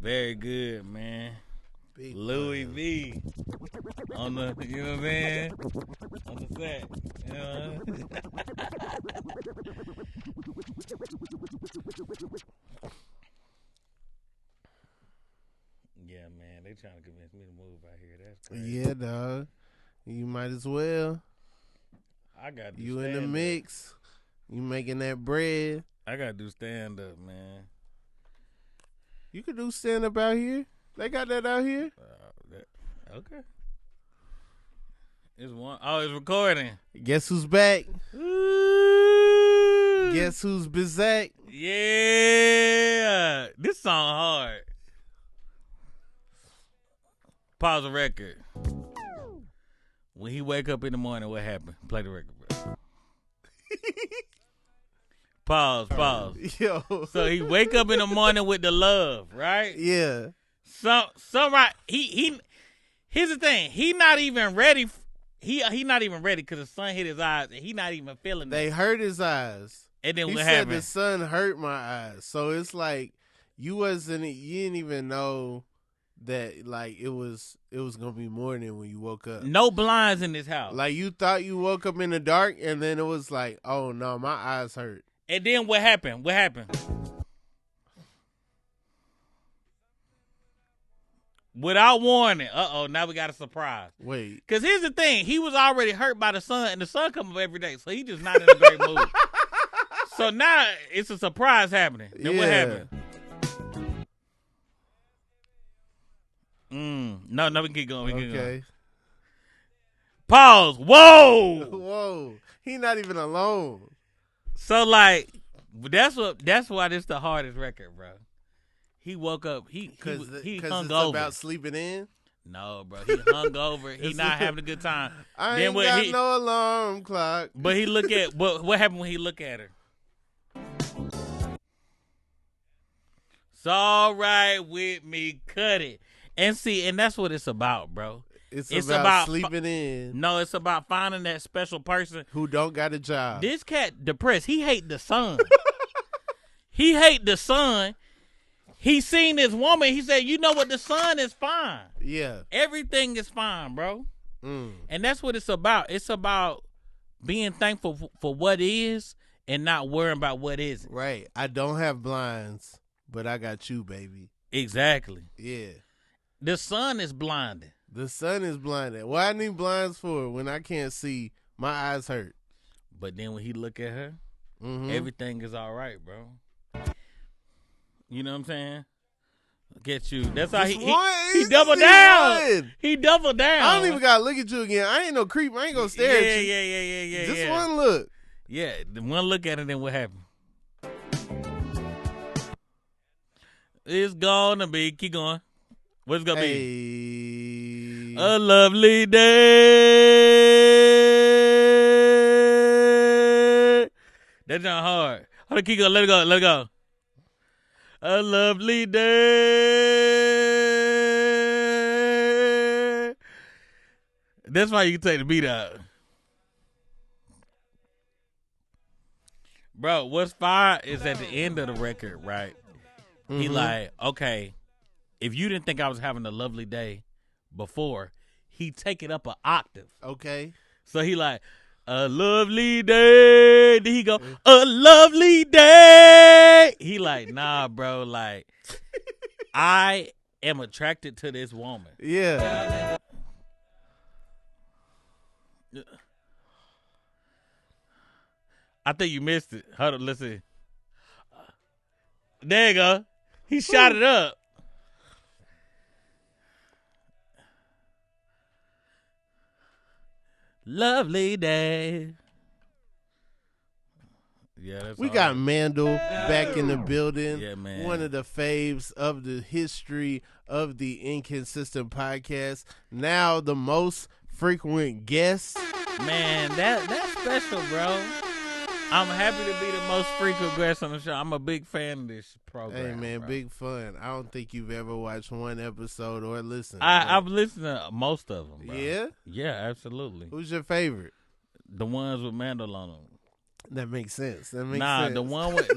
Very good, man. Big Louis fun. V. On the, you know what I'm saying? On the set. You know? Yeah, man. They trying to convince me to move out here. That's crazy. Yeah, dog. You might as well. I got to You in the mix. You making that bread. I got to do stand up, man. You could do stand up out here. They got that out here. Okay. It's one. Oh, it's recording. Guess who's back? Ooh. Guess who's Bizak? Yeah. This song hard. Pause the record. When he wake up in the morning, what happened? Play the record, bro. Pause. Yo. So he wake up in the morning with the love, right? Yeah. Right. Here's the thing. He not even ready. He not even ready because the sun hit his eyes and he not even feeling They it. hurt his eyes. And then he what said happened? the sun hurt my eyes. So it's like you didn't even know that like it was gonna be morning when you woke up. No blinds in this house. Like you thought you woke up in the dark and then it was like, oh no, my eyes hurt. And then what happened? Without warning. Now we got a surprise. Wait. Because here's the thing. He was already hurt by the sun, and the sun comes up every day, so he just not in a great mood. So now it's a surprise happening. Then what happened? No, we can keep going. Okay. Pause. Whoa. Whoa. He not even alone. So like, that's why this the hardest record, bro. He woke up. He hung it's over. About sleeping in. No, bro. He hung over. He not having a good time. I ain't got no alarm clock. But he look at what happened when he look at her. It's all right with me. Cut it. And that's what it's about, bro. It's about sleeping in. No, it's about finding that special person who don't got a job. This cat depressed. He hate the sun. He hate the sun. He seen this woman. He said, you know what? The sun is fine. Yeah. Everything is fine, bro. And that's what it's about. It's about being thankful for what is and not worrying about what isn't. Right. I don't have blinds, but I got you, baby. Exactly. Yeah. The sun is blinding. The sun is blinding. What I need blinds for when I can't see, my eyes hurt. But then when he look at her, everything is all right, bro. You know what I'm saying? Look at you. That's how he doubled down. He doubled down. I don't even gotta look at you again. I ain't no creep. I ain't gonna stare at you. Yeah. Just one look. Yeah, the one look at it, then what happened? It's gonna be. Keep going. What's gonna be? A lovely day. That's not hard. Hold on, keep going. Let it go. A lovely day. That's why you can take the beat out. Bro, what's fire is at the end of the record, right? He like, okay, if you didn't think I was having a lovely day before, he take it up an octave. Okay. So he like, a lovely day. Then he go, a lovely day. He like, nah, bro. Like, I am attracted to this woman. Yeah. I think you missed it. Hold on, let's see. There you go. He shot it up. Lovely day. Yeah, that's we got Mandal back in the building. Yeah, man. One of the faves of the history of the Inconsistent Podcast. Now the most frequent guest. Man, that's special, bro. I'm happy to be the most frequent guest on the show. I'm a big fan of this program. Hey, man, bro. big fun. I don't think you've ever watched one episode or listened. I've listened to most of them, bro. Yeah? Yeah, absolutely. Who's your favorite? The ones with Mandal on them. That makes sense. That makes sense. Nah, the one with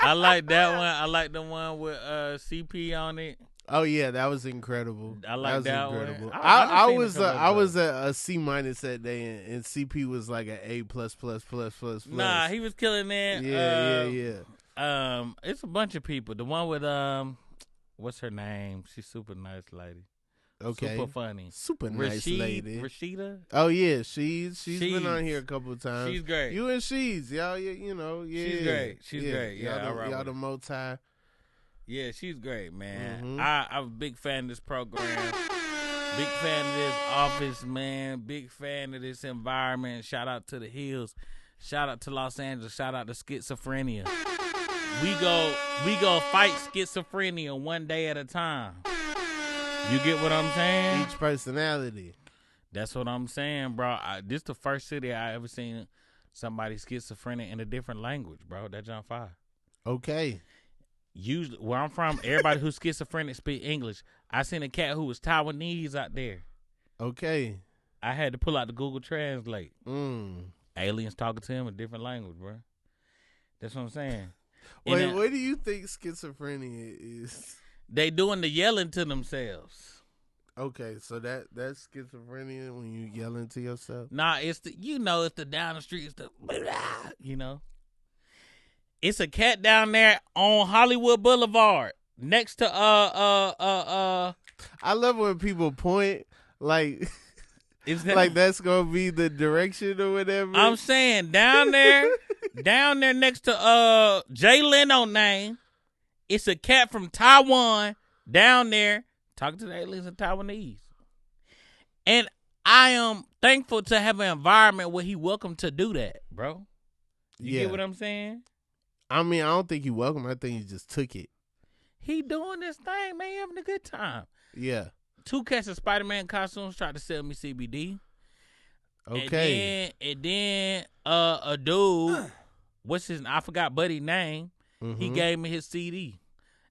I like that one. I like the one with CP on it. Oh yeah, that was incredible. I like that incredible. one. I was a C- that day, and CP was like an A plus. Nah, he was killing it. Yeah. It's a bunch of people. The one with what's her name? She's super nice lady. Okay. Super funny. Super nice lady. Rashida? Oh yeah, she's been on here a couple of times. She's great. You and y'all, you know, yeah. She's great. She's great. Yeah, y'all the multi. Yeah, she's great, man. Mm-hmm. I'm a big fan of this program. Big fan of this office, man. Big fan of this environment. Shout out to the Hills. Shout out to Los Angeles. Shout out to schizophrenia. We go fight schizophrenia one day at a time. You get what I'm saying? Each personality. That's what I'm saying, bro. This the first city I ever seen somebody schizophrenic in a different language, bro. That John 5. Okay. Usually, where I'm from, everybody who's schizophrenic speak English. I seen a cat who was Taiwanese out there. Okay. I had to pull out the Google Translate. Mm. Aliens talking to him a different language, bro. That's what I'm saying. Wait, what do you think schizophrenia is? They doing the yelling to themselves. Okay, so that's schizophrenia when you yelling to yourself? Nah, it's the down the street, it's the It's a cat down there on Hollywood Boulevard next to I love when people point like like that's gonna be the direction or whatever. I'm saying down there next to Jay Leno name. It's a cat from Taiwan down there talking to the aliens in Taiwanese. And I am thankful to have an environment where he welcome to do that, bro. You get what I'm saying? I mean, I don't think he welcome. I think he just took it. He doing this thing, man, having a good time. Yeah. 2 cats in Spider-Man costumes tried to sell me CBD. Okay. And then a dude, I forgot Buddy's name. Mm-hmm. He gave me his CD.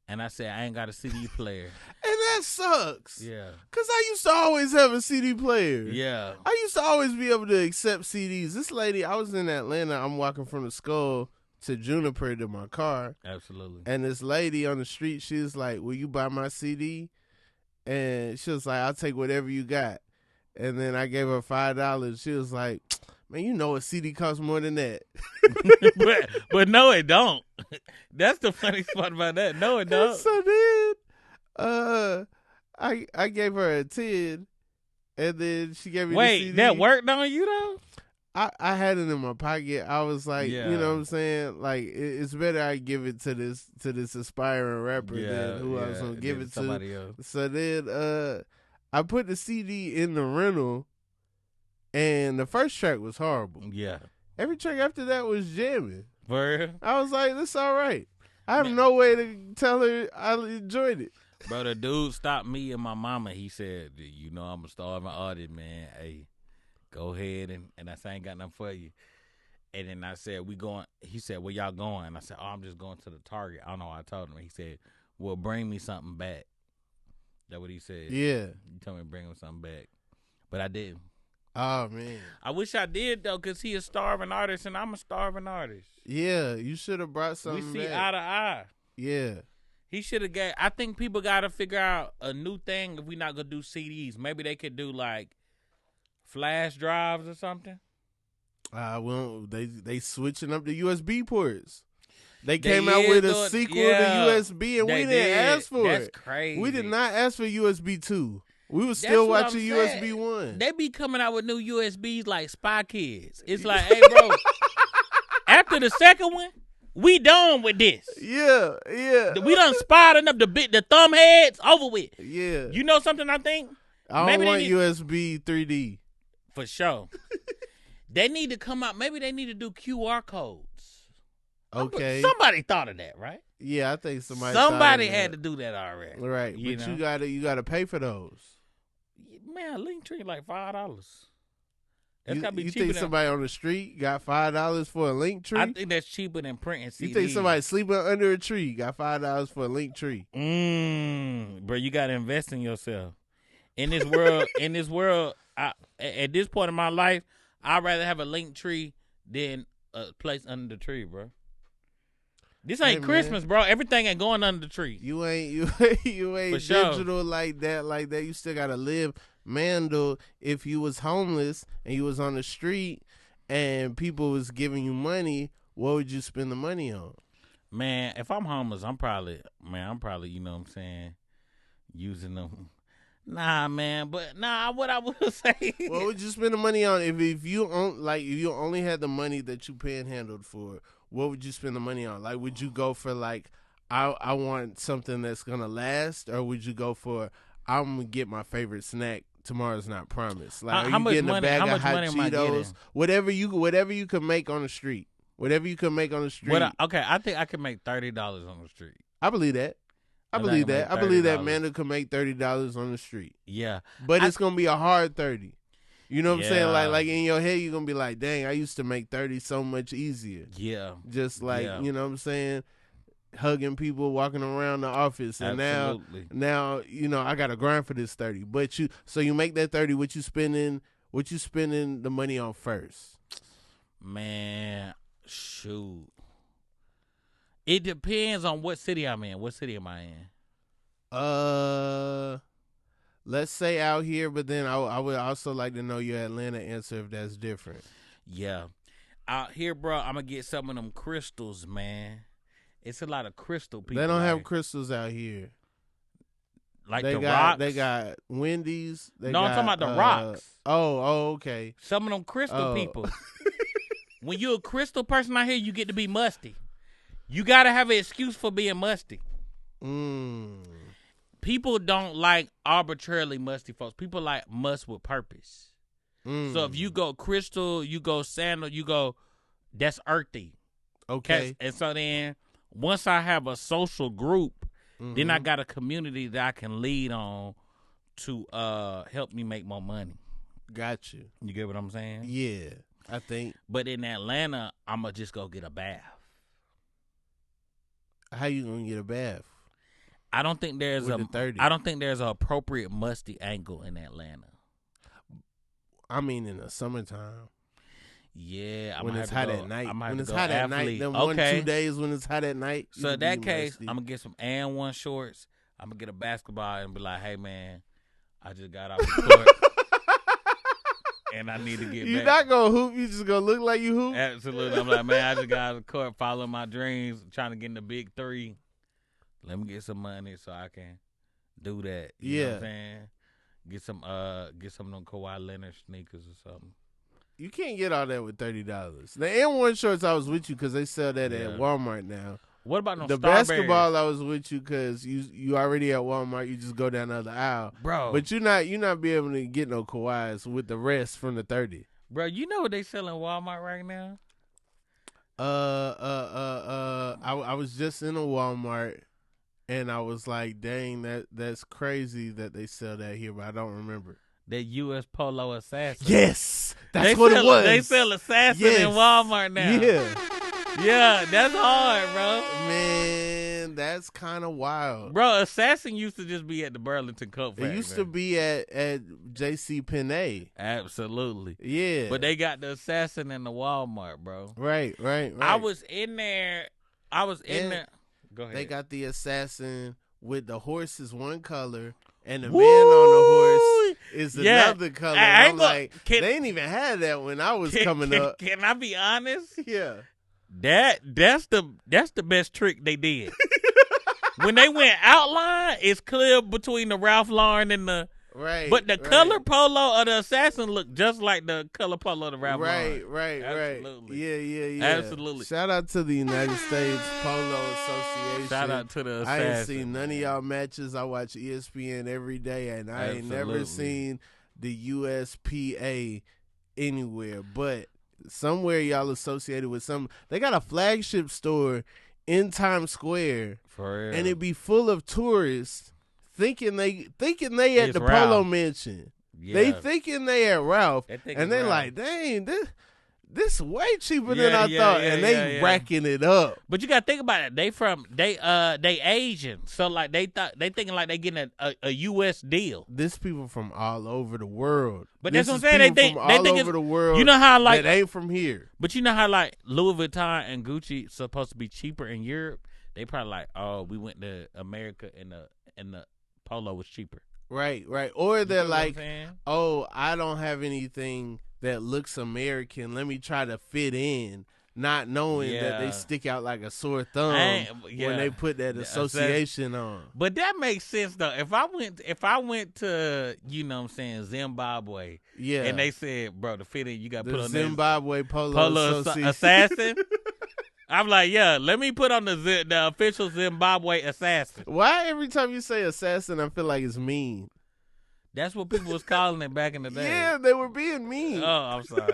And I said, I ain't got a CD player. And that sucks. Yeah. Because I used to always have a CD player. Yeah. I used to always be able to accept CDs. This lady, I was in Atlanta. I'm walking from the Skull to Juniper to my car. Absolutely. And this lady on the street, she was like, will you buy my CD? And she was like, I'll take whatever you got. And then I gave her $5. She was like, man, you know a CD costs more than that. but no, it don't. That's the funny part about that. No, it don't. And so then, I gave her a 10, and then she gave me the CD. That worked on you though? I had it in my pocket. I was like, you know what I'm saying? Like, it's better I give it to this aspiring rapper than who I was gonna give it somebody to. Else. So then, I put the CD in the rental, and the first track was horrible. Yeah. Every track after that was jamming. For real? I was like, that's all right. I have no way to tell her I enjoyed it. Bro, the dude stopped me and my mama. He said, you know I'm a starving artist, man. Hey, go ahead. And I said, I ain't got nothing for you. And then I said, he said, where y'all going? And I said, I'm just going to the Target. I don't know what I told him. He said, well, bring me something back. That's what he said. Yeah. He told me to bring him something back. But I didn't. Oh, man. I wish I did, though, because he a starving artist, and I'm a starving artist. Yeah, you should have brought something back. We see eye to eye. Yeah. He should have I think people got to figure out a new thing if we not going to do CDs. Maybe they could do, like, flash drives or something. Well, they switching up the USB ports. They came out with a sequel to USB, and we didn't ask for it. That's crazy. We did not ask for USB 2. We were still watching USB 1. They be coming out with new USBs like Spy Kids. It's like, hey, bro, after the second one, we done with this. Yeah. We done spotted up the thumb heads over with. Yeah. You know something I think? I don't want USB 3D. For sure. They need to come out. Maybe they need to do QR codes. Okay. Somebody thought of that, right? Yeah, I think somebody had to do that already. Right. But you gotta pay for those. Man, a Linktree like $5. That's gotta be cheaper. You think somebody on the street got $5 for a Linktree? I think that's cheaper than printing CDs. You think somebody sleeping under a tree got $5 for a Linktree? Bro, you gotta invest in yourself. In this world, at this point in my life, I'd rather have a Linktree than a place under the tree, bro. This ain't Christmas, bro. Everything ain't going under the tree. You ain't sure. digital like that. You still gotta live. Mandal, if you was homeless and you was on the street and people was giving you money, what would you spend the money on? Man, if I'm homeless, I'm probably, you know what I'm saying, using them. Nah, man, but what I would say. What would you spend the money on if you only had the money that you panhandled for? What would you spend the money on? Like, would you go for like, I want something that's gonna last, or would you go for, I'm gonna get my favorite snack? Tomorrow's not promised. Like, how much money? How much money am I getting? Whatever you can make on the street. Whatever you can make on the street. I think I can make $30 on the street. I believe that. I believe that Mandal can make $30 on the street. Yeah, but it's gonna be a hard 30. You know what I'm saying? Like in your head, you're gonna be like, "Dang, I used to make 30 so much easier." Yeah, just like you know what I'm saying, hugging people, walking around the office, and now you know I gotta grind for this 30. But you make that 30. What you spending the money on first? Man, shoot. It depends on what city I'm in. What city am I in? Let's say out here, but then I would also like to know your Atlanta answer if that's different. Yeah. Out here, bro, I'm going to get some of them crystals, man. It's a lot of crystal people. They don't have crystals out here. Like rocks? They got Wendy's. I'm talking about the rocks. Oh, okay. Some of them crystal people. When you're a crystal person out here, you get to be musty. You got to have an excuse for being musty. People don't like arbitrarily musty folks. People like must with purpose. So if you go crystal, you go sandal, that's earthy. Okay. And so then once I have a social group, then I got a community that I can lead on to help me make more money. Got you. You get what I'm saying? Yeah, I think. But in Atlanta, I'm going to just go get a bath. How you gonna get a bath? I don't think there's an appropriate musty angle in Atlanta. I mean, in the summertime. Yeah, when it's hot at night. When it's hot at night, then 1-2 days when it's hot at night. So in that case, I'm gonna get some and1 shorts. I'm gonna get a basketball and be like, "Hey man, I just got off the court." And I need to get back. You're not going to hoop. You just going to look like you hoop? Absolutely. I'm like, man, I just got out of the court following my dreams, trying to get in the big three. Let me get some money so I can do that. You know what I'm saying? Get some of them Kawhi Leonard sneakers or something. You can't get all that with $30. The and1 shorts, I was with you because they sell that at Walmart now. What about the basketball? I was with you because you already at Walmart. You just go down the other aisle, bro. But you're not be able to get no Kawhis with the rest from the 30, bro. You know what they sell in Walmart right now? I was just in a Walmart and I was like, dang, that's crazy that they sell that here, but I don't remember. That U.S. Polo Assassin. Yes, that's what it was. They sell Assassin in Walmart now. Yeah. Yeah, that's hard, bro. Man, that's kind of wild. Bro, Assassin used to just be at the Burlington Coat Factory. It used to be at J.C. Penney. Absolutely. Yeah. But they got the Assassin in the Walmart, bro. Right. I was in there. Go ahead. They got the Assassin with the horses one color and the man on the horse is another color. I'm like, they ain't even had that when I was coming up. Can I be honest? Yeah. That's the best trick they did. When they went outline, it's clear between the Ralph Lauren and the But the color polo of the Assassin looked just like the color polo of the Ralph Lauren. Right. Absolutely. Yeah. Absolutely. Shout out to the United States Polo Association. Shout out to the Assassin. I ain't seen none of y'all matches. I watch ESPN every day, and I ain't never seen the USPA anywhere, but somewhere y'all associated with some. They got a flagship store in Times Square, for real, and it be full of tourists thinking they at the Ralph. Polo Mansion. Yeah. They thinking they at Ralph, and they like, dang, this way cheaper than I thought, and they racking it up. But you gotta think about it. They Asian, so like they thinking like they getting a U.S. deal. This people from all over the world. But that's what I'm saying. They think over the world. You know how like that ain't from here. But you know how like Louis Vuitton and Gucci supposed to be cheaper in Europe. They probably like, oh, we went to America and the polo was cheaper. Right. Or they're like, oh, I don't have anything that looks American. Let me try to fit in, not knowing that they stick out like a sore thumb when they put that association on. But that makes sense though. If I went to, you know what I'm saying, Zimbabwe, and they said, bro, to fit in, you got to put on Zimbabwe polo assassin. I'm like, let me put on the official Zimbabwe assassin. Why every time you say assassin, I feel like it's mean? That's what people was calling it back in the day. Yeah, they were being mean. Oh, I'm sorry.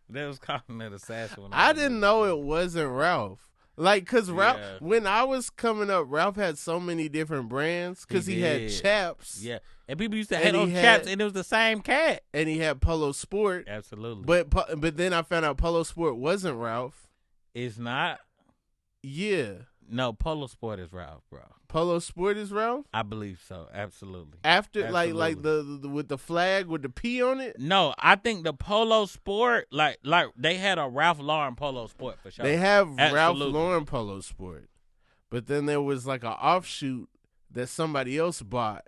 They was calling it assassin. I didn't know it wasn't Ralph. Like, because Ralph, when I was coming up, Ralph had so many different brands because he had chaps. Yeah. And people used to have those chaps, and it was the same cat. And he had Polo Sport. Absolutely. But then I found out Polo Sport wasn't Ralph. It's not? Yeah. No, Polo Sport is Ralph, bro. Polo Sport is Ralph? I believe so. Absolutely. After like the with the flag with the P on it? No, I think the Polo Sport like they had a Ralph Lauren Polo Sport for sure. They have Ralph Lauren Polo Sport. But then there was like an offshoot that somebody else bought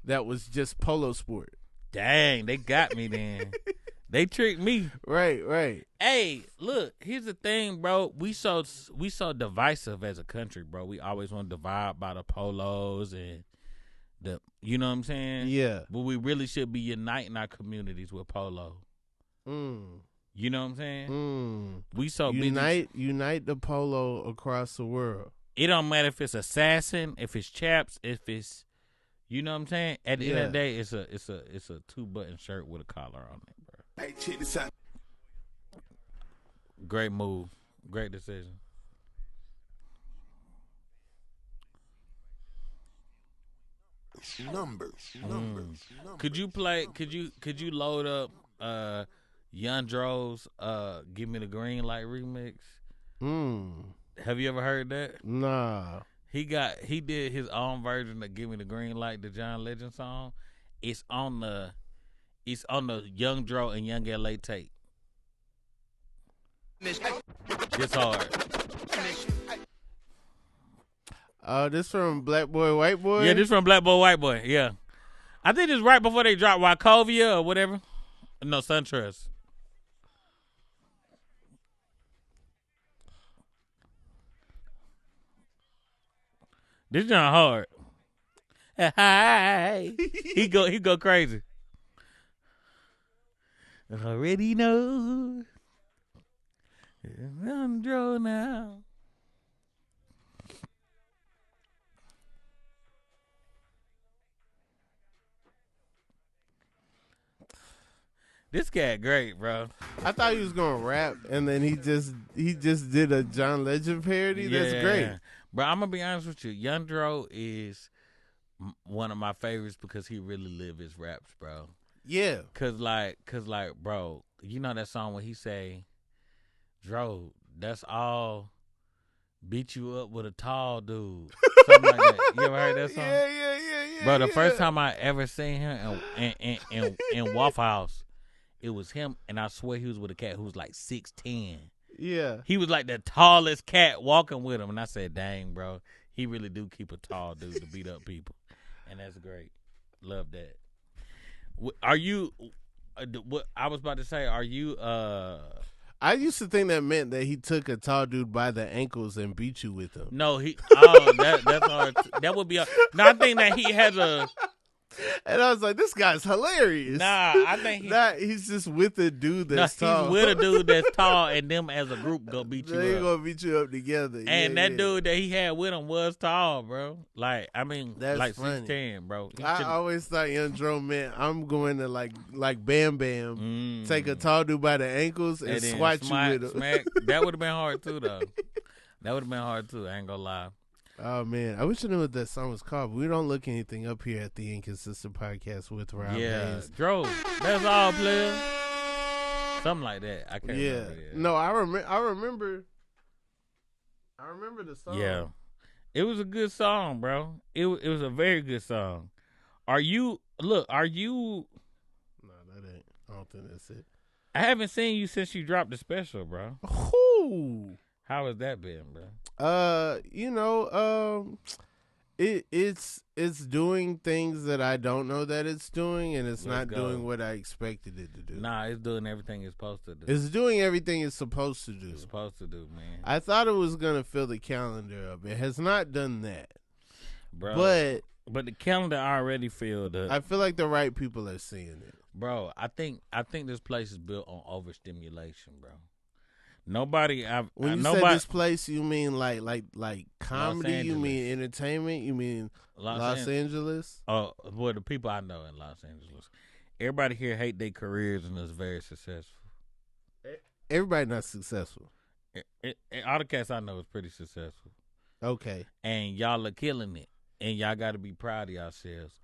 that was just Polo Sport. Dang, they got me then. They tricked me. Right. Hey, look, here's the thing, bro. We so divisive as a country, bro. We always want to divide by the polos and you know what I'm saying? Yeah. But we really should be uniting our communities with polo. You know what I'm saying? We so unite the polo across the world. It don't matter if it's assassin, if it's chaps, if it's, you know what I'm saying? At the end of the day, it's a 2-button shirt with a collar on it. Hey, check this out. Great move. Great decision. Numbers. Could you load up Young Dro's Give Me the Green Light remix? Have you ever heard that? Nah. He did his own version of Give Me the Green Light, the John Legend song. It's on the Young Dro and Young LA tape. It's hard. Oh, this from Black Boy, White Boy? Yeah, this from Black Boy, White Boy. Yeah. I think it's right before they dropped Wachovia or whatever. No, SunTrust. This is not hard. Hi. He go crazy. I already know. I'm drawn now. This cat great, bro. I thought he was gonna rap, and then he just did a John Legend parody. Yeah. That's great, bro. I'm gonna be honest with you. Young Dro is one of my favorites because he really live his raps, bro. Yeah, cause like, bro, you know that song when he say, "Dro, that's all. Beat you up with a tall dude." Something like that. You ever heard that song? Yeah. Bro, the first time I ever seen him in Waffle House, it was him, and I swear he was with a cat who was like 6'10". Yeah. He was like the tallest cat walking with him, and I said, "Dang, bro, he really do keep a tall dude to beat up people," and that's great. Love that. Are you? What I was about to say? Are you? I used to think that meant that he took a tall dude by the ankles and beat you with him. No, that's hard. That would be. No, I think that he has a. And I was like, this guy's hilarious. Nah, I think he's just with a dude that's tall. He's with a dude that's tall, and them as a group gonna beat you up. They're gonna beat you up together. And that dude that he had with him was tall, bro. Like, I mean, that's like funny. 6'10", bro. I always thought Young Dro meant I'm going to like Bam Bam, take a tall dude by the ankles and swat you with him. Smack. That would have been hard too, though. That would have been hard too. I ain't gonna lie. Oh, man. I wish I knew what that song was called, but we don't look anything up here at the Inconsistent Podcast with Rob Haze. Dro. That's all, player. Something like that. I can't Yeah. remember. Yeah. No, I remember the song. Yeah. It was a good song, bro. It was a very good song. Are you? No, that ain't. I don't think that's it. I haven't seen you since you dropped the special, bro. Whoo. How has that been, bro? It's doing things that I don't know that it's doing, and it's not go. doing what I expected it to do. Nah, it's doing everything it's supposed to do. It's doing everything it's supposed to do. It's supposed to do, man. I thought it was gonna fill the calendar up. It has not done that, bro. But the calendar already filled up. I feel like the right people are seeing it, bro. I think this place is built on overstimulation, bro. When you say this place, you mean like comedy? You mean entertainment? You mean Los Angeles? Oh, well, the people I know in Los Angeles, everybody here hate their careers and is very successful. Everybody not successful. All the cats I know is pretty successful. Okay, and y'all are killing it, and y'all got to be proud of yourselves.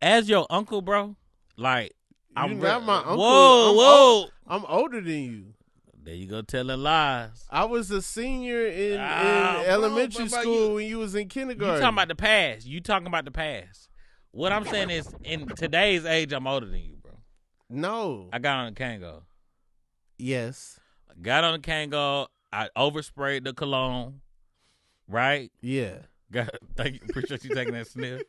As your uncle, bro, like I'm not my uncle. Whoa! I'm older than you. There you go telling lies. I was a senior in elementary school when you was in kindergarten. You talking about the past. What I'm saying is, in today's age, I'm older than you, bro. No. I got on the Kango. Yes. I got on the Kango. I oversprayed the cologne. Right? Yeah. Thank you. Appreciate you taking that sniff.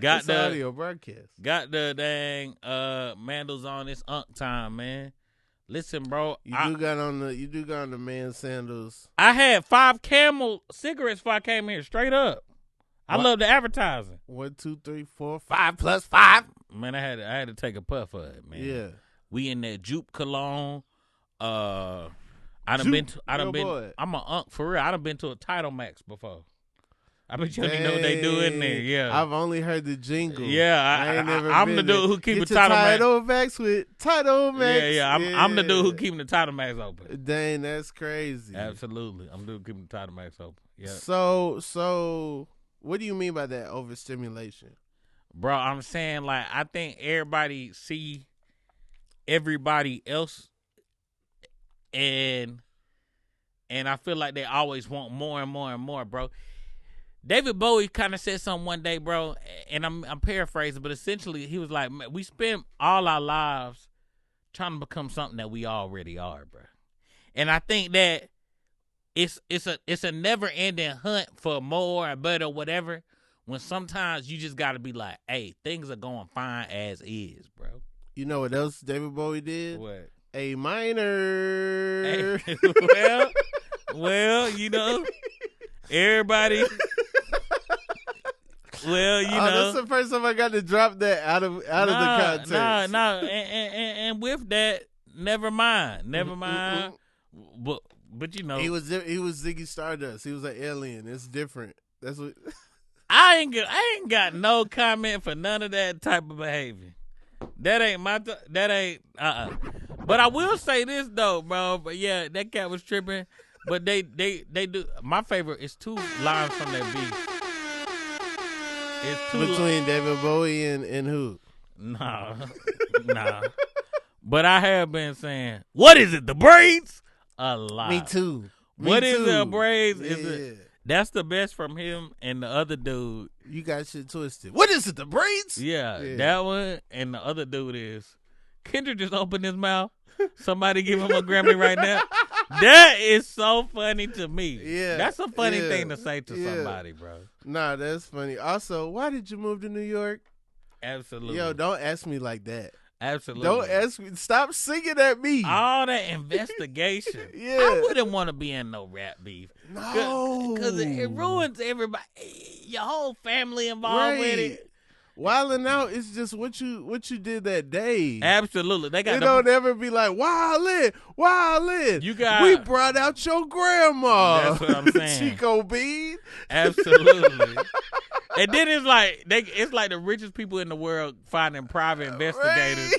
Got the audio broadcast. Got the dang Mandals on this time, man. Listen, bro. You do got on the man sandals. I had 5 Camel cigarettes before I came here. Straight up. I love the advertising. 1, 2, 3, 4, 5 plus 5. Man, I had to take a puff of it, man. Yeah. We in that Jupe cologne. I'm a for real. I done been to a Title Max before. I bet you don't even know what they do in there. Yeah, I've only heard the jingle. Yeah, I'm the dude who keep the Title Max with Title Max. Yeah. I'm the dude who keeping the Title Max open. Dang, that's crazy. Absolutely, I'm the dude keeping the Title Max open. Yeah. So, what do you mean by that overstimulation, bro? I'm saying like I think everybody see everybody else, and I feel like they always want more and more and more, bro. David Bowie kind of said something one day, bro, and I'm paraphrasing, but essentially he was like, we spend all our lives trying to become something that we already are, bro. And I think that it's a never-ending hunt for more or better or whatever, when sometimes you just got to be like, hey, things are going fine as is, bro. You know what else David Bowie did? What? A minor. Hey, well, you know, everybody... Well, you know, that's the first time I got to drop that out of the context. No, and with that, never mind. But you know, he was Ziggy Stardust. He was an alien. It's different. That's what. I ain't got no comment for none of that type of behavior. That ain't that ain't. But I will say this though, bro. But yeah, that cat was tripping. But they do. My favorite is 2 lines from that beat. It's between David Bowie and who? Nah. But I have been saying, what is it, the braids? A lot. Me too. What is it, braids? Yeah. Is it? That's the best from him and the other dude. You got shit twisted. What is it, the braids? Yeah, that one and the other dude is. Kendrick just opened his mouth. Somebody give him a Grammy right now. That is so funny to me. Yeah, that's a funny thing to say to somebody, bro. Nah, that's funny. Also, why did you move to New York? Absolutely. Yo, don't ask me like that. Absolutely. Don't ask me. Stop singing at me. All that investigation. I wouldn't want to be in no rap beef. No. Because it ruins everybody. Your whole family involved with it. Wilding out is just what you did that day. Absolutely. They don't ever be like, wildin'. We brought out your grandma. That's what I'm saying. Chico Bean. Absolutely. And then it's like the richest people in the world finding private investigators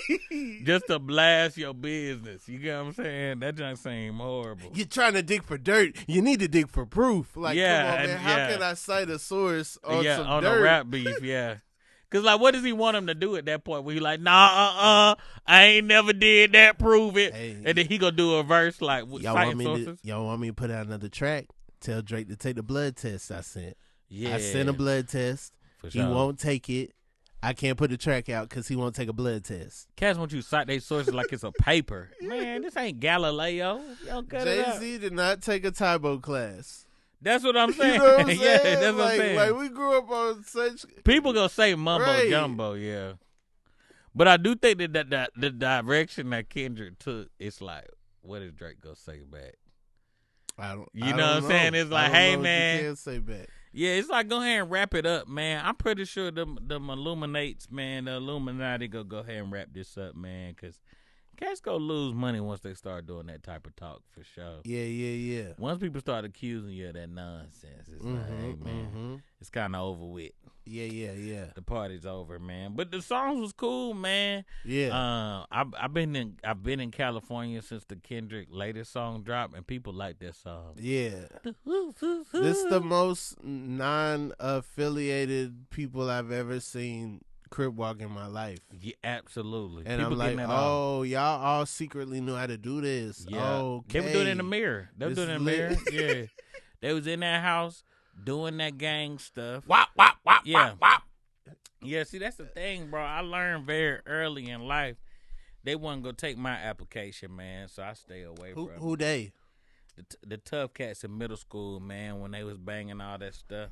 just to blast your business. You get what I'm saying? That junk seem horrible. You're trying to dig for dirt. You need to dig for proof. Like, come on, man. How can I cite a source on some dirt? On a rap beef, yeah. Cause like, what does he want him to do at that point? Where he like, nah, I ain't never did that. Prove it. Hey, and then he gonna do a verse like, y'all want me to put out another track? Tell Drake to take the blood test I sent. Yeah, I sent a blood test. for sure. He won't take it. I can't put the track out because he won't take a blood test. Cats want you to cite their sources like it's a paper. Man, this ain't Galileo. Y'all cut it out. Jay-Z did not take a Tybo class. That's what I'm saying. You know what I'm saying? Yeah, that's what I'm saying. Like, we grew up on such... People gonna say mumbo Right. jumbo, yeah. But I do think that the direction that Kendrick took, it's like, what is Drake gonna say back? I don't You know what I'm saying? It's like, hey, man. You can't say back. Yeah, it's like, go ahead and wrap it up, man. I'm pretty sure the Illuminates, man, the Illuminati go ahead and wrap this up, man, because cats go lose money once they start doing that type of talk, for sure. Yeah. Once people start accusing you of that nonsense, it's like, hey, man, it's kind of over with. Yeah. The party's over, man. But the songs was cool, man. Yeah. I've been in California since the Kendrick latest song dropped, and people like that song. Yeah. This is the most non-affiliated people I've ever seen crip walk in my life. Yeah, absolutely. And people I'm like, oh, y'all all secretly knew how to do this. Yeah. Okay. They were doing it in the mirror. They were This doing it in the is mirror. Yeah. They was in that house doing that gang stuff. Wop. Yeah. Yeah, see, that's the thing, bro. I learned very early in life they wasn't going to take my application, man, so I stay away from Who they? the tough cats in middle school, man, when they was banging all that stuff.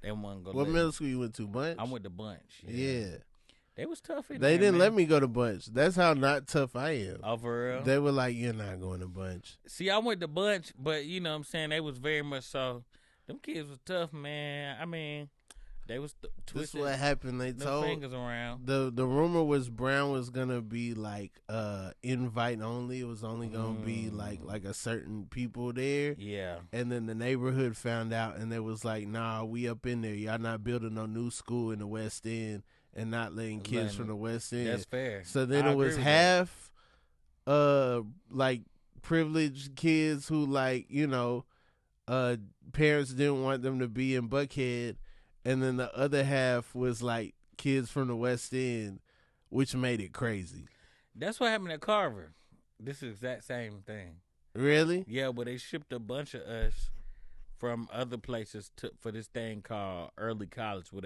They wasn't going to What middle school you went to, Bunch? I went to Bunch. Yeah. They was tough in They there, didn't man. let me go to Bunch. That's how not tough I am. Oh, for real? They were like, you're not going to Bunch. See, I went to Bunch, but you know what I'm saying? They was very much so. Them kids was tough, man. I mean, they was This is twisted what happened. They their told fingers around. the rumor was Brown was gonna be like invite only. It was only gonna be like a certain people there. Yeah. And then the neighborhood found out, and they was like, "Nah, we up in there. Y'all not building no new school in the West End, and not letting kids from the West End." That's fair. So then I it was agree with half, like privileged kids who parents didn't want them to be in Buckhead, and then the other half was like kids from the West End, which made it crazy. That's what happened at Carver. This is the exact same thing. Really? Yeah, but they shipped a bunch of us from other places for this thing called early college, where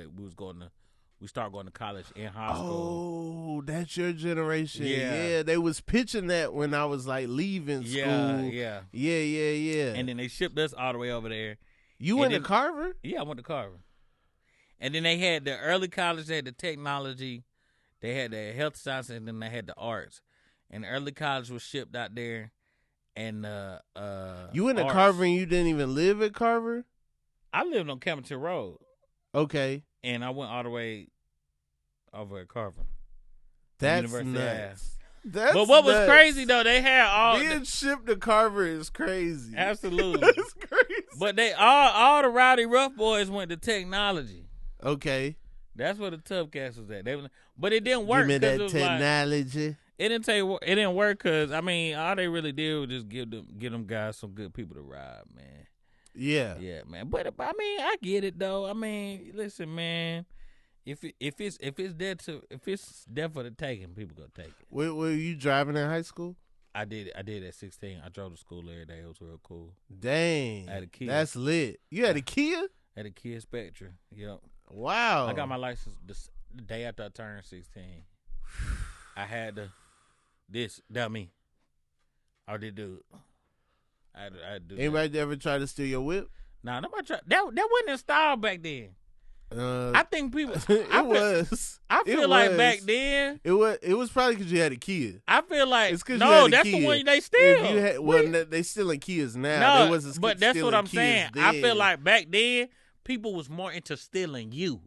we start going to college in high school. Oh, that's your generation. Yeah. They was pitching that when I was like leaving school. Yeah. Yeah. And then they shipped us all the way over there. You went to Carver? Yeah, I went to Carver. And then they had the early college, they had the technology, they had the health science, and then they had the arts. And the early college was shipped out there. And you went to arts. Carver and you didn't even live at Carver? I lived on Campbellton Road. Okay. And I went all the way over at Carver. That's University nuts. Ave. That's But what was nuts. crazy, though, they had all... Being shipped to Carver is crazy. Absolutely. That's crazy. But they all the rowdy rough boys went to technology. Okay. That's where the tough cats was at. But it didn't work. Give me that it was technology. Like, it didn't work because, I mean, all they really did was just give them guys some good people to ride, man. Yeah. Yeah, man. But I mean, I get it though. I mean, listen, man. If it's there for the taking, people gonna take it. Were you driving in high school? I did at 16. I drove to school every day. It was real cool. Dang. I had a Kia. That's lit. You had a Kia? I had a Kia Spectra. Yep. Wow. I got my license the day after I turned 16. I had dummy. I did do it. I had to do Anybody ever try to steal your whip? Nah, nobody tried. That wasn't installed back then. I think people. I feel like back then. It was probably because you had a Kia. I feel like it's because no, that's the one they steal. They stealing Kias now. No, they wasn't but that's what I'm Kias saying. then. I feel like back then people was more into stealing you.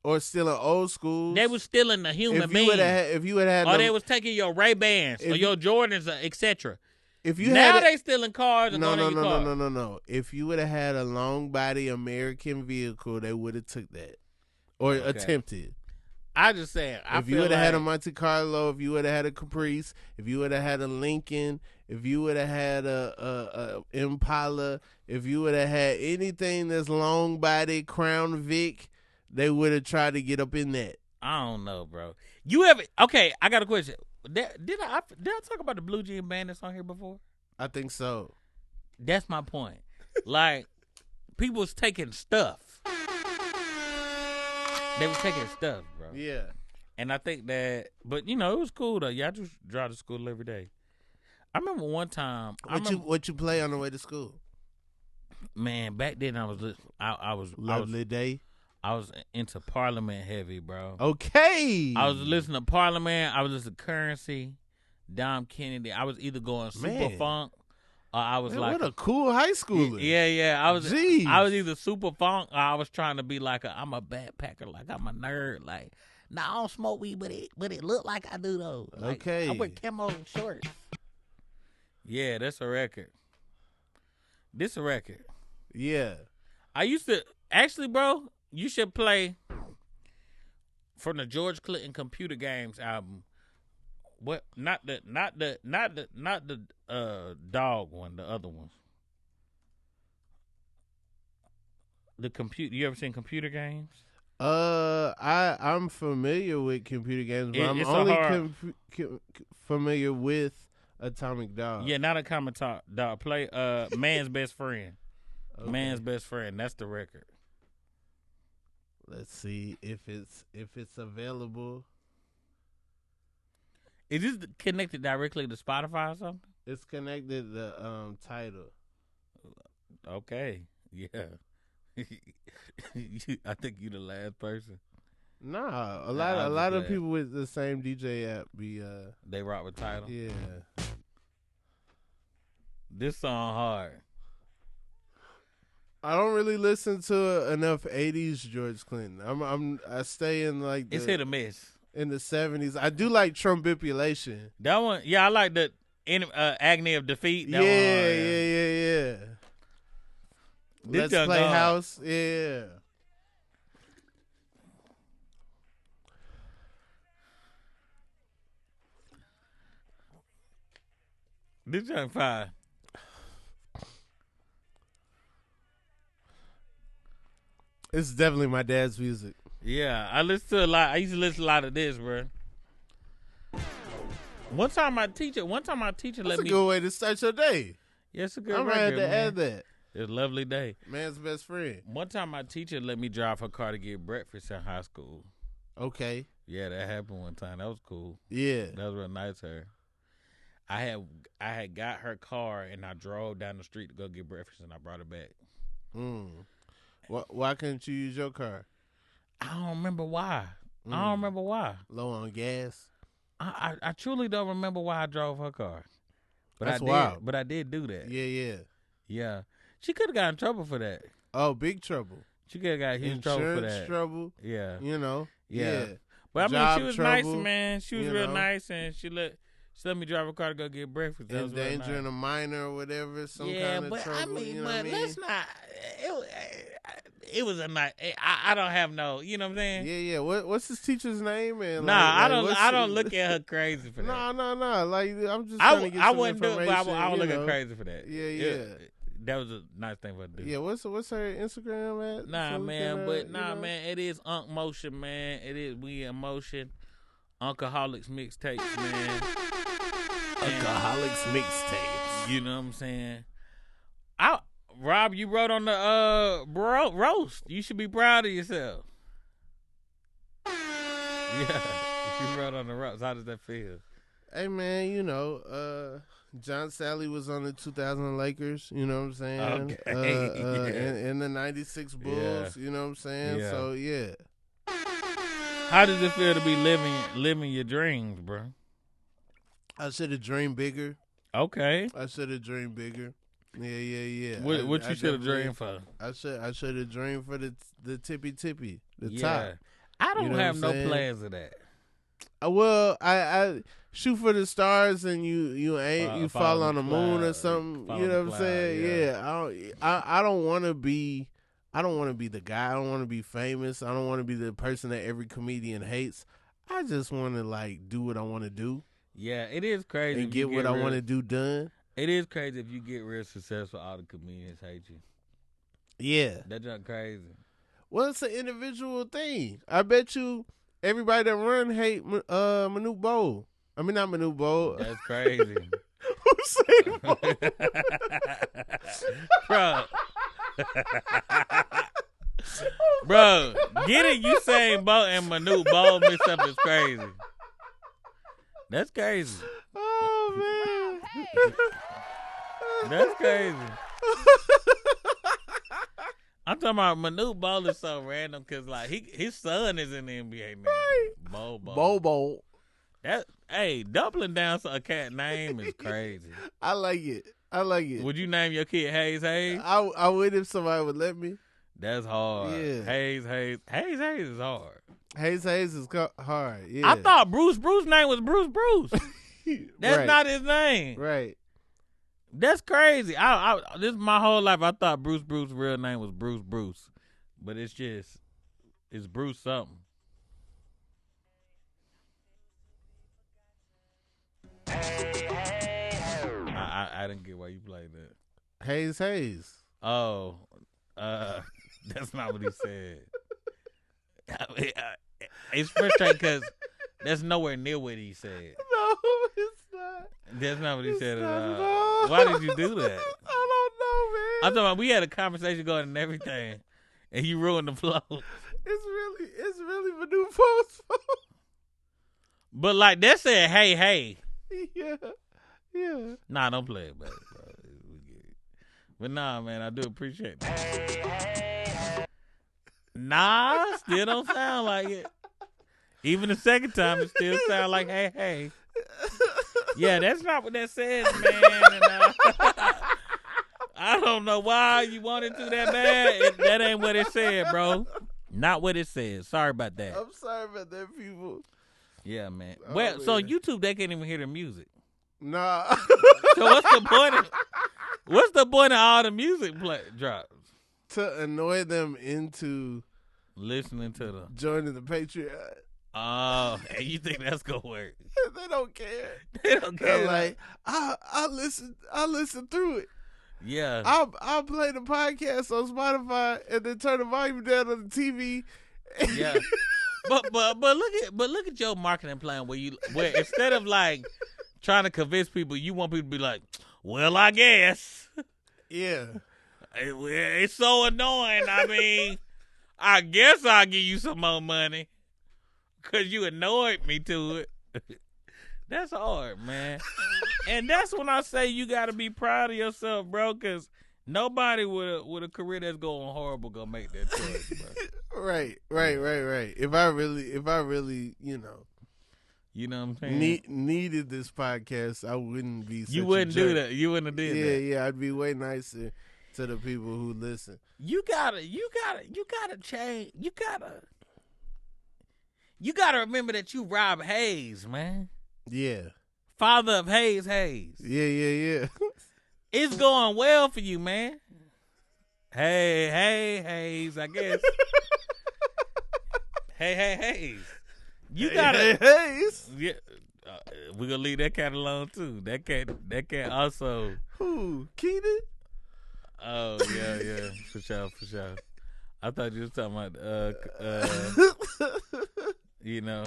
Or stealing old schools. They was stealing the human being. If you had or they was taking your Ray-Bans or your Jordans, etc. If you now had they stealing cars and going in your car. No. If you would have had a long body American vehicle, they would have took that or attempted. I just saying. If you would have had a Monte Carlo, if you would have had a Caprice, if you would have had a Lincoln, if you would have had a Impala, if you would have had anything that's long body Crown Vic, they would have tried to get up in that. I don't know, bro. You ever? Okay, I got a question. Did I talk about the Blue Jean Bandits on here before? I think so. That's my point. Like, people was taking stuff. They was taking stuff, bro. Yeah. And I think that, but it was cool though. Yeah, I just drive to school every day. I remember one time. What you play on the way to school? Man, back then I was Lovely Day. I was into Parliament heavy, bro. Okay. I was listening to Parliament. I was listening to Currency, Dom Kennedy. I was either going super funk or I was like, what a cool high schooler. Yeah. I was Jeez. either super funk or I was trying to be like I'm a backpacker, like I'm a nerd, like. Nah, I don't smoke weed, but it look like I do though. Like, okay. I wear camo shorts. Yeah, that's a record. This a record. Yeah. I used to actually, bro. You should play from the George Clinton Computer Games album. What? Not the dog one. The other one. The computer. You ever seen Computer Games? I'm familiar with computer games, but I'm only familiar with Atomic Dog. Yeah, not Atomic Dog. Play Man's Best Friend. Okay. Man's Best Friend. That's the record. Let's see if it's available. Is this connected directly to Spotify or something? It's connected to Tidal. Okay. Yeah. I think you the last person. Nah, a lot of people with the same DJ app be they rock with Tidal. Yeah. This song hard. I don't really listen to enough '80s George Clinton. I stay in like it's hit or miss. In the '70s, I do like Trumpipulation. That one, yeah, I like the Agony of Defeat. That yeah. Let's Play House. Yeah. This young fire. It's definitely my dad's music. Yeah, I listen to a lot. I used to listen to a lot of this, bro. One time my teacher let me. That's a good way to start your day. Yeah, it's a good I'm record, ready to man. add that. It's a lovely day. Man's best friend. One time my teacher let me drive her car to get breakfast in high school. Okay. Yeah, that happened one time. That was cool. Yeah. That was real nice of her. I had got her car and I drove down the street to go get breakfast and I brought it back. Why couldn't you use your car? I don't remember why. I don't remember why. Low on gas? I truly don't remember why I drove her car. But That's wild. But I did do that. Yeah. She could have got in trouble for that. Oh, big trouble. She could have got huge trouble for that. Insurance trouble. Yeah. Yeah. But I mean, she was trouble, nice, man. She was real nice, and she let me drive her car to go get breakfast. That endangering a minor or whatever, some kind of trouble. I mean, let's not. It was a night. I don't have no. You know what I'm saying? Yeah. What's his teacher's name? And I don't look at her crazy for that. No. Like I'm just trying to get some wouldn't do it, but I would look at crazy for that. Yeah. That was a nice thing for her to do. Yeah. What's her Instagram at? Man. It is Unk Motion, man. It is We in Motion. Alcoholics mixtapes, man. Alcoholics mixtapes. You know what I'm saying? Rob, you wrote on the roast. You should be proud of yourself. Yeah, you wrote on the roast. How does that feel? Hey man, John Sally was on the 2000 Lakers. You know what I'm saying? Okay. In the '96 Bulls. You know what I'm saying? Yeah. So yeah. How does it feel to be living your dreams, bro? I should have dreamed bigger. Okay. I should have dreamed bigger. Yeah. What you should have dreamed for? I should have dreamed for the tippy, the yeah. top. I don't have no plans of that. Well, I shoot for the stars and you fall on the moon or something. You know what I'm saying? Yeah. I don't want to be. I don't want to be the guy. I don't want to be famous. I don't want to be the person that every comedian hates. I just want to do what I want to do. Yeah, it is crazy. And get what I want to do done. It is crazy if you get real successful, all the comedians hate you. Yeah. That's just crazy. Well, it's an individual thing. I bet you everybody that run hate Manute Bowl. I mean, not Manute Bowl. That's crazy. Usain Bolt. Bro. Bro, getting Usain Bolt and Manute Bowl mixed up is crazy. That's crazy. Oh, man. That's crazy. I'm talking about Manute Bowl is so random because like his son is in the NBA now. Right. Bobo. That doubling down a cat name is crazy. I like it. Would you name your kid Haze Haze? I would if somebody would let me. That's hard. Yeah. Haze is hard. Haze is hard. Yeah. I thought Bruce name was Bruce. That's right. not his name. Right. That's crazy. This my whole life I thought Bruce real name was Bruce. But it's Bruce something. I didn't get why you played that. Haze. Oh, that's not what he said. It's frustrating because that's nowhere near what he said. No, it's not. That's not what he said not at at all. all. Why did you do that? I don't know, man. I'm talking about we had a conversation going and everything, and you ruined the flow. It's really Manute Bolt's fault. But like that said, hey. Yeah. Nah, don't play it, baby. But nah, man, I do appreciate that. Nah, still don't sound like it. Even the second time, it still sound like hey. Yeah, that's not what that says, man. And, I don't know why you wanted to that bad. That ain't what it said, bro. Not what it says. Sorry about that. I'm sorry about that, people. Yeah, man. Oh, Well, man. so on YouTube, they can't even hear the music. Nah. So what's the point of all the music drops? To annoy them into Listening to them. joining the Patreon. Oh, and you think that's gonna work? They don't care. They don't care. They're like, I listen through it. Yeah. I'll play the podcast on Spotify and then turn the volume down on the TV. Yeah. But look at your marketing plan where instead of like trying to convince people, you want people to be like, well, I guess. Yeah. It's so annoying. I mean, I guess I'll give you some more money because you annoyed me to it. That's hard, man. And that's when I say you got to be proud of yourself, bro, because nobody with a career that's going horrible gonna make that choice, bro. Right. If I really, You know what I'm saying? needed this podcast, I wouldn't be such You wouldn't a jerk. do that. You wouldn't have did that. Yeah, I'd be way nicer to the people who listen. You gotta change. You gotta remember that you Rob Haze, man. Yeah. Father of Haze. Yeah. It's going well for you, man. Hey, Haze, I guess. hey, Haze. You gotta. Haze. Yeah, we're gonna leave that cat alone too. That cat also. Who? Keenan? Oh yeah, for sure. I thought you was talking about you know.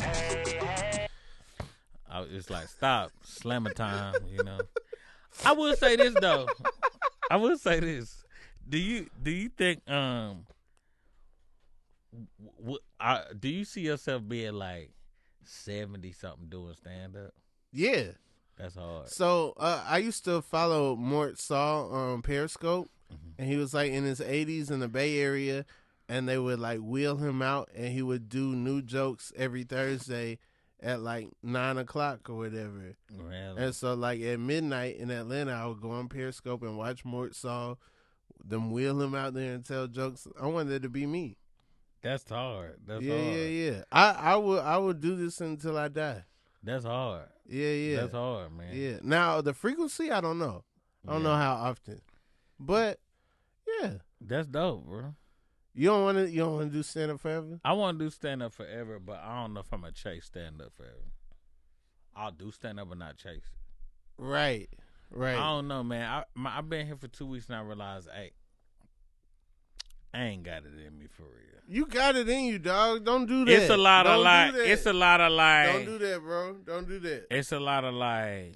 I was just like, stop, slammer time, you know. I will say this though. Do you think do you see yourself being like 70 something doing stand up? Yeah. That's hard. So I used to follow Mort Saul on Periscope, and he was like in his 80s in the Bay Area, and they would like wheel him out, and he would do new jokes every Thursday at like 9:00 or whatever. Really? And so like at midnight in Atlanta, I would go on Periscope and watch Mort Saul, them wheel him out there and tell jokes. I wanted it to be me. That's hard. That's yeah, hard. Yeah. I would do this until I die. That's hard. Yeah. That's hard, man. Yeah. Now the frequency, I don't know. I don't know how often, but yeah, that's dope, bro. You don't want to do stand up forever? I want to do stand up forever, but I don't know if I'm gonna chase stand up forever. I'll do stand up but not chase it. Right. I don't know, man. I've been here for 2 weeks and I realized, hey, I ain't got it in me for real. You got it in you, dog. Don't do that. It's a lot of Don't like. do that. It's a lot of like. Don't do that, bro. Don't do that. It's a lot of like.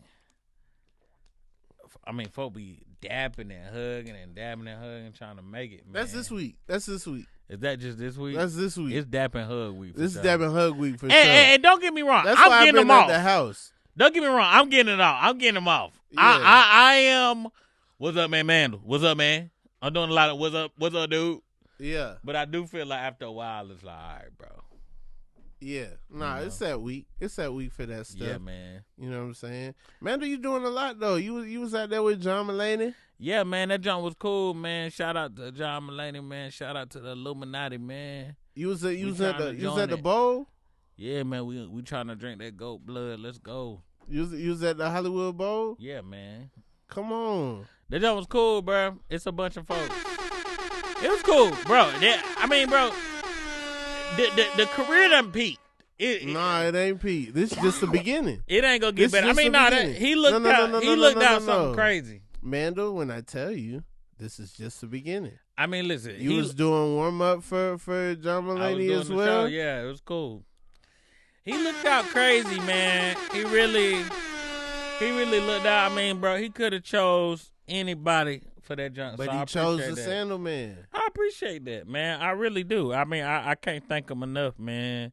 I mean, folk be dapping and hugging and dabbing and hugging, trying to make it. Man. That's this week. That's this week. Is that just this week? That's this week. It's dap and hug week. This sure. is dab and hug week for sure. And don't get me wrong. That's I'm why getting I've been them at off. the house. Don't get me wrong. I'm getting it off. I'm getting them off. Yeah. I am. What's up, man? Mandal. What's up, man? I'm doing a lot of what's up, dude. Yeah. But I do feel like after a while, it's like, all right, bro. Yeah. Nah, it's that week. It's that week for that stuff. Yeah, man. You know what I'm saying? Mandal, you doing a lot, though. You was out there with John Mulaney? Yeah, man. That jump was cool, man. Shout out to John Mulaney, man. Shout out to the Illuminati, man. You was at the bowl? Yeah, man. We trying to drink that goat blood. Let's go. You was at the Hollywood Bowl? Yeah, man. Come on. That jump was cool, bro. It's a bunch of folks. It was cool, bro. I mean, bro, the career done peaked. It ain't peaked. This is just the beginning. It ain't gonna get better. I mean, he looked out something crazy. Mandal, when I tell you, this is just the beginning. I mean, listen. You was doing warm up for John Mulaney as well. Show. Yeah, it was cool. He looked out crazy, man. He really looked out. I mean, bro, he could have chose anybody for that jump. But so he chose the Sandal Man. I appreciate that, man. I really do. I mean, I can't thank him enough, man,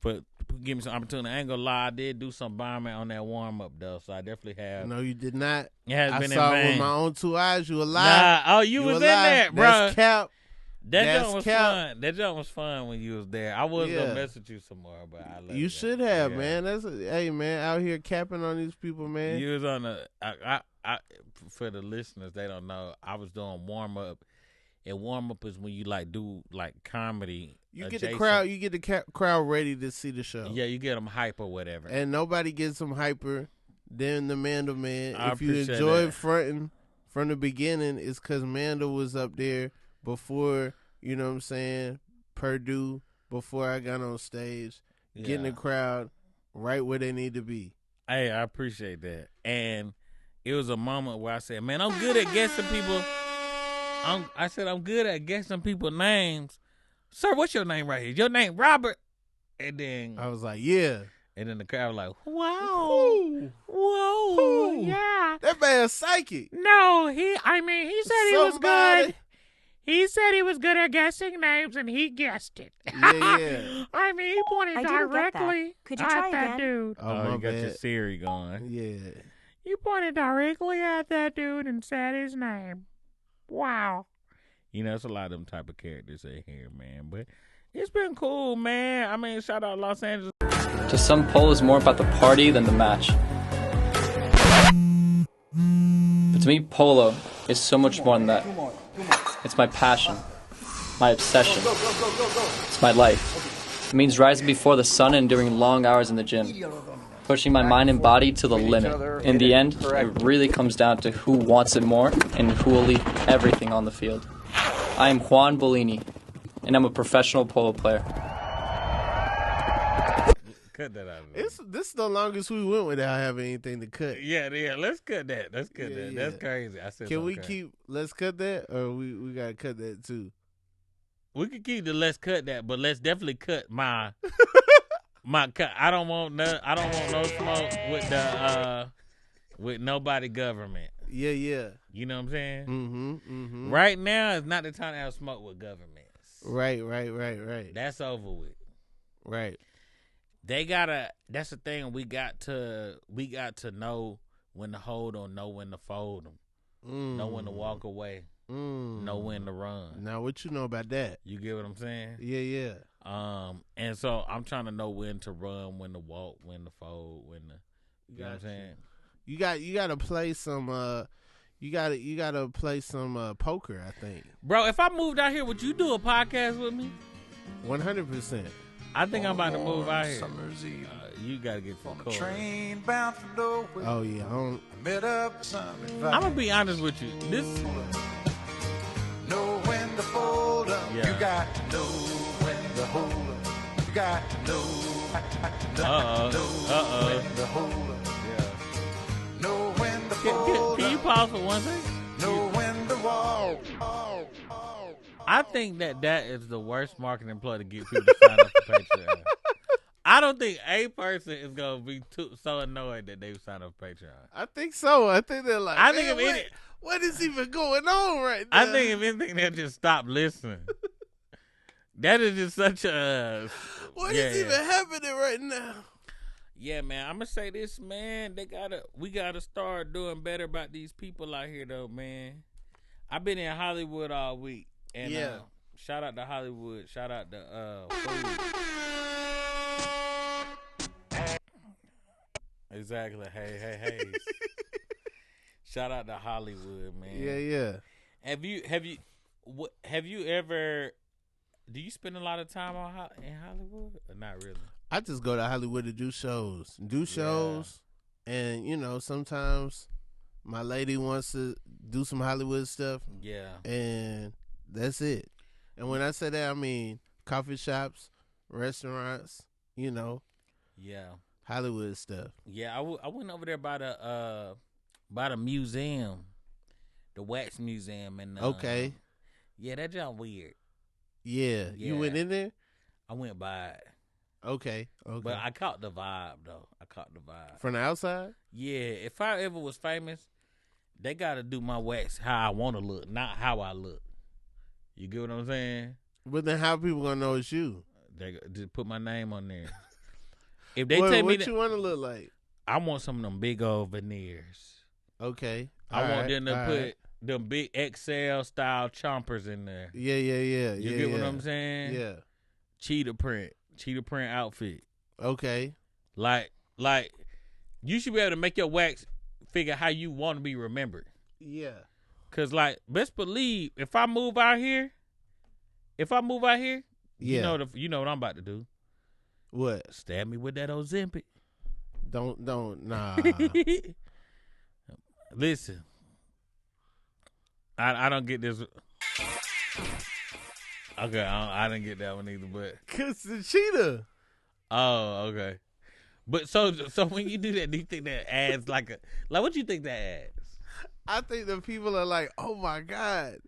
for giving me some opportunity. I ain't gonna lie, I did do some bombing on that warm up though, so I definitely have. No, you did not. It has been saw in vain. with my own two eyes. You alive? Nah, you was in there, bro. That's cap. That jump was fun. That jump was fun when you was there. I was gonna mess with you some more, but I love you. Should have, man. Hey, man, out here capping on these people, man. You was on the. I for the listeners, they don't know. I was doing warm up, and warm up is when you like do like comedy. You adjacent. get the crowd. You get the crowd ready to see the show. Yeah, you get them hype or whatever. And nobody gets them hyper than the Mandal Man. I if you enjoyed fronting from the beginning, it's because Mandal was up there before. You know what I'm saying? Purdue, before I got on stage, getting the crowd right where they need to be. Hey, I appreciate that. And it was a moment where I said, man, I'm good at guessing people. I'm good at guessing people's names. Sir, what's your name right here? Your name Robert? And then I was like, yeah. And then the crowd was like, wow. Whoa. Yeah. That man's psychic. No, he said he was good. He said he was good at guessing names, and he guessed it. Yeah. I mean, he pointed directly Could you try at that again? dude. Oh, you got your Siri going. Yeah. You pointed directly at that dude and said his name. Wow. You know, it's a lot of them type of characters in here, man. But it's been cool, man. I mean, shout out Los Angeles. To some, pole is more about the party than the match. But to me, polo is so much more than that. It's my passion, my obsession. It's my life. It means rising before the sun and doing long hours in the gym, pushing my mind and body to the limit. In the end, it really comes down to who wants it more and who will leave everything on the field. I am Juan Bellini, and I'm a professional polo player. Cut that out. This is the longest we went without having anything to cut. Yeah. Let's cut that. Let's cut that. That's crazy. I said. Can we keep? Let's cut that, or we gotta cut that too. We could keep the let's cut that, but let's definitely cut my cut. I don't want no smoke with the with nobody government. Yeah. You know what I'm saying? Mm-hmm. Right now is not the time to have smoke with governments. Right. That's over with. Right. They gotta. That's the thing. We got to know when to hold them, know when to fold them, know when to walk away, know when to run. Now, what you know about that? You get what I'm saying? Yeah. And so I'm trying to know when to run, when to walk, when to fold, when to. You know what I'm saying? You gotta play some. You gotta play some poker. I think, bro. If I moved out here, would you do a podcast with me? 100%. I think I'm about to move out here. You gotta get to the train bound for nowhere. Oh yeah, I'm gonna be honest with you. This know when to fold up. Yeah. You got to know when to hold up. You got to know. When to hold up. Yeah. Know when to fold Can you up. pause for one second? Know when to walk. I think that is the worst marketing ploy to get people to sign up for Patreon. I don't think a person is gonna be so annoyed that they sign up for Patreon. I think so. I think they're like, I think if any, what is even going on right now? I think if anything, they'll just stop listening. That is just such a. What is even happening right now? Yeah, man. I'm gonna say this, man. We gotta start doing better about these people out here, though, man. I've been in Hollywood all week, and shout out to Hollywood. Shout out to food. Exactly. Hey. Shout out to Hollywood, man. Yeah. Have you ever? Do you spend a lot of time in Hollywood or not really? I just go to Hollywood to do shows, and sometimes my lady wants to do some Hollywood stuff. Yeah, and that's it. And when I say that, I mean coffee shops, restaurants. Yeah. Hollywood stuff. Yeah, I went over there by the museum, the wax museum, and okay. Yeah, that joint weird. Yeah, you went in there. I went by it. Okay. But I caught the vibe though. From the outside. Yeah, if I ever was famous, they got to do my wax how I want to look, not how I look. You get what I'm saying? But then how people gonna know it's you? They just put my name on there. If they tell me what you want to look like, I want some of them big old veneers. Okay. I want them to put them big XL style chompers in there. Yeah. You get what I'm saying? Yeah. Cheetah print outfit. Okay. Like you should be able to make your wax figure how you want to be remembered. Yeah. Cause best believe if I move out here, you know what I'm about to do. What? Stab me with that Ozempic. Don't nah. Listen, I don't get this. Okay, I didn't get that one either, but cause the cheetah. Oh, okay. But so when you do that, do you think that adds like what you think that adds? I think the people are like, oh my God,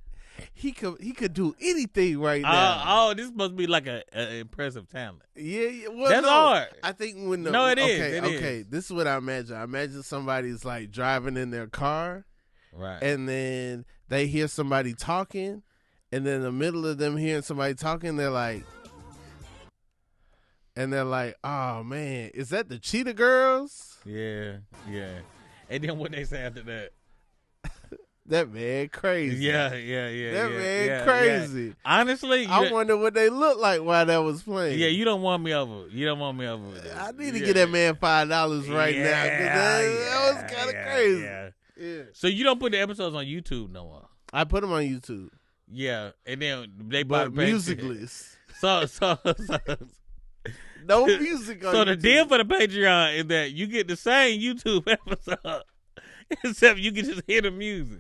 he could do anything right now. This must be like an impressive talent. Yeah. Well, that's hard. I think when it is. Okay. This is what I imagine. I imagine somebody's like driving in their car, right? And then they hear somebody talking, and then in the middle of them hearing somebody talking, they're like, oh man, is that the Cheetah Girls? Yeah. And then what they say after that? That man crazy. Yeah. That man crazy. Yeah. Honestly, I wonder what they look like while that was playing. Yeah, you don't want me over. I need to get that man $5 right now because that was kind of crazy. Yeah. So you don't put the episodes on YouTube no more? I put them on YouTube. Yeah, and then they but musicless. So no music on So YouTube. the deal for the Patreon is that you get the same YouTube episode, except you can just hear the music.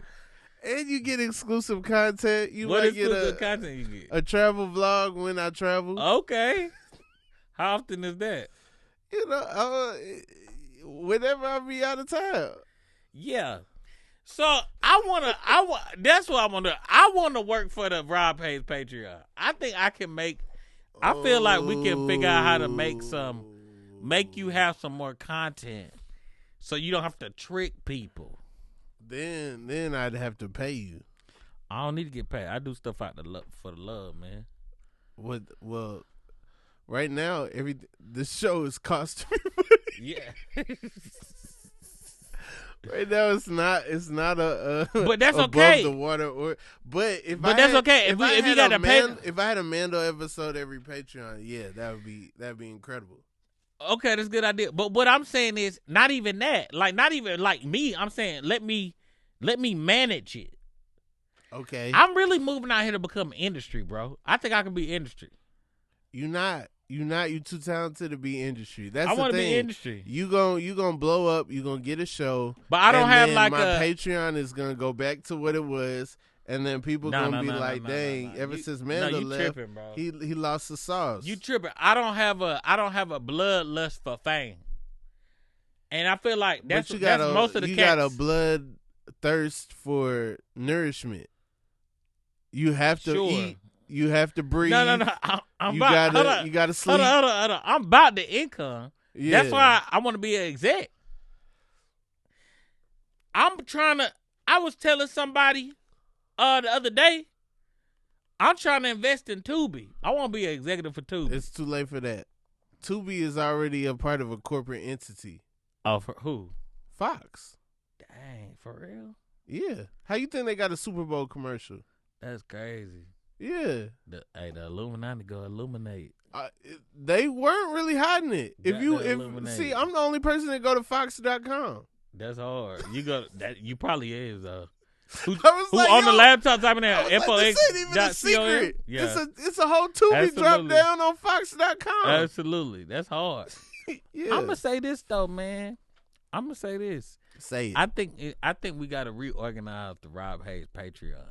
And you get exclusive content. What exclusive content you get? A travel vlog when I travel. Okay. How often is that? Whenever I be out of town. Yeah. So that's what I want to. I want to work for the Rob Haze Patreon. I think I can I feel like we can figure out how to make you have some more content, so you don't have to trick people. Then I'd have to pay you. I don't need to get paid. I do stuff for the love, man. Well, right now this show is costing me money. Yeah. Right now it's not a but that's above okay. The water but that's okay. If you got to pay, if I had a Mandal episode every Patreon, yeah, that'd be incredible. Okay, that's a good idea. But what I'm saying is not even that. Like not even like me. I'm saying let me manage it. Okay. I'm really moving out here to become industry, bro. I think I can be industry. You not. You too talented to be industry. That's I want to be industry. You gonna blow up. You gonna get a show. But I don't have like my Patreon is gonna go back to what it was, and then people gonna be like, "Dang!" Ever since Mandal left, tripping, bro. He lost the sauce. You tripping? I don't have a bloodlust for fame, and I feel like that's most of the cats. You got a blood thirst for nourishment. You have to eat You have to breathe. No. I'm You about, gotta. You gotta sleep. Hold on. I'm about the income. Yeah. That's why I want to be an exec. I was telling somebody the other day, I'm trying to invest in Tubi. I want to be an executive for Tubi. It's too late for that. Tubi is already a part of a corporate entity. Oh, for who? Fox. Dang, for real? Yeah. How you think they got a Super Bowl commercial? That's crazy. Yeah. The Illuminati go illuminate. They weren't really hiding it. Illuminate. See, I'm the only person that go to Fox.com. That's hard. You probably is though. Who like, on the laptop typing in this ain't even a secret. Yeah. It's a whole Tubi drop Absolutely. down on Fox.com. Absolutely. That's hard. Yeah. I'm gonna say this though, man. I'm gonna say this. Say it. I think we gotta reorganize the Rob Haze Patreon.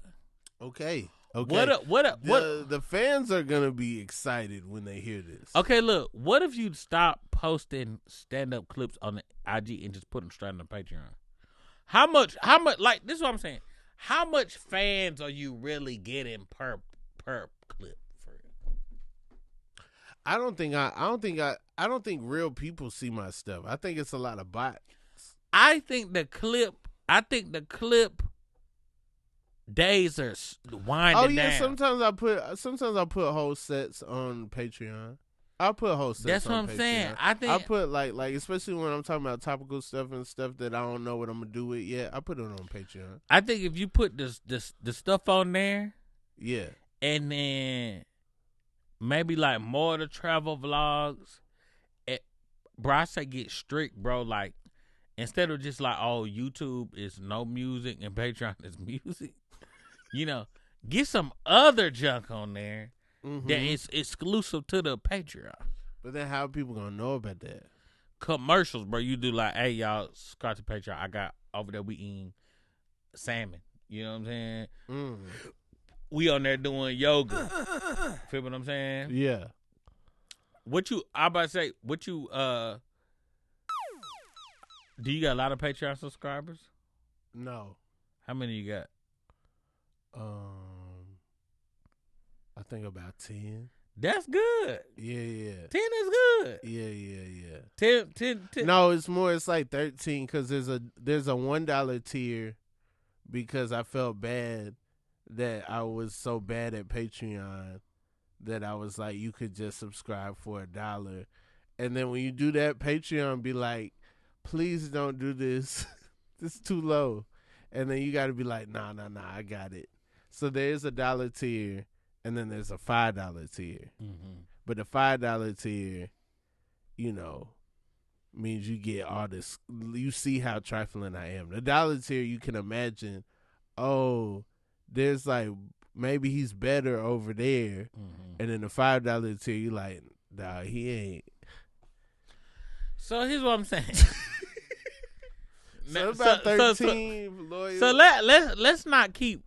Okay. The fans are gonna be excited when they hear this. Okay, look. What if you stop posting stand-up clips on the IG and just put them straight on the Patreon? How much? Like this is what I'm saying. How much fans are you really getting per clip? For real? I don't think real people see my stuff. I think it's a lot of bots. I think the clip days are winding down. Sometimes I put whole sets on Patreon. I'll put whole sets. That's what on I'm Patreon. saying. I think I put like especially when I'm talking about topical stuff and stuff that I don't know what I'm gonna do with yet. I put it on Patreon. I think if you put the stuff on there, yeah, and then maybe like more of the travel vlogs, bro, I say get strict, bro. Like instead of just like, oh, YouTube is no music and Patreon is music, get some other junk on there that is exclusive to the Patreon. But then how are people gonna know about that? Commercials, bro. You do like, hey, y'all, subscribe to Patreon. I got over there, we eating salmon. You know what I'm saying? We on there doing yoga. Feel what I'm saying? Yeah. Do you got a lot of Patreon subscribers? No. How many you got? I think about 10. That's good. Yeah. 10 is good. Yeah. 10. No, it's more. It's like 13 because there's a $1 tier because I felt bad that I was so bad at Patreon that I was like, you could just subscribe for $1, and then when you do that, Patreon be like, please don't do this. This is too low, and then you got to be like, nah, I got it. So there's a $1 tier. And then there's a $5 tier. But the $5 tier, means you get all this. You see how trifling I am. The $1 tier, you can imagine, oh, there's like, maybe he's better over there. And then the $5 tier, you like, nah, he ain't. So here's what I'm saying. So about 13 loyal. So let's not keep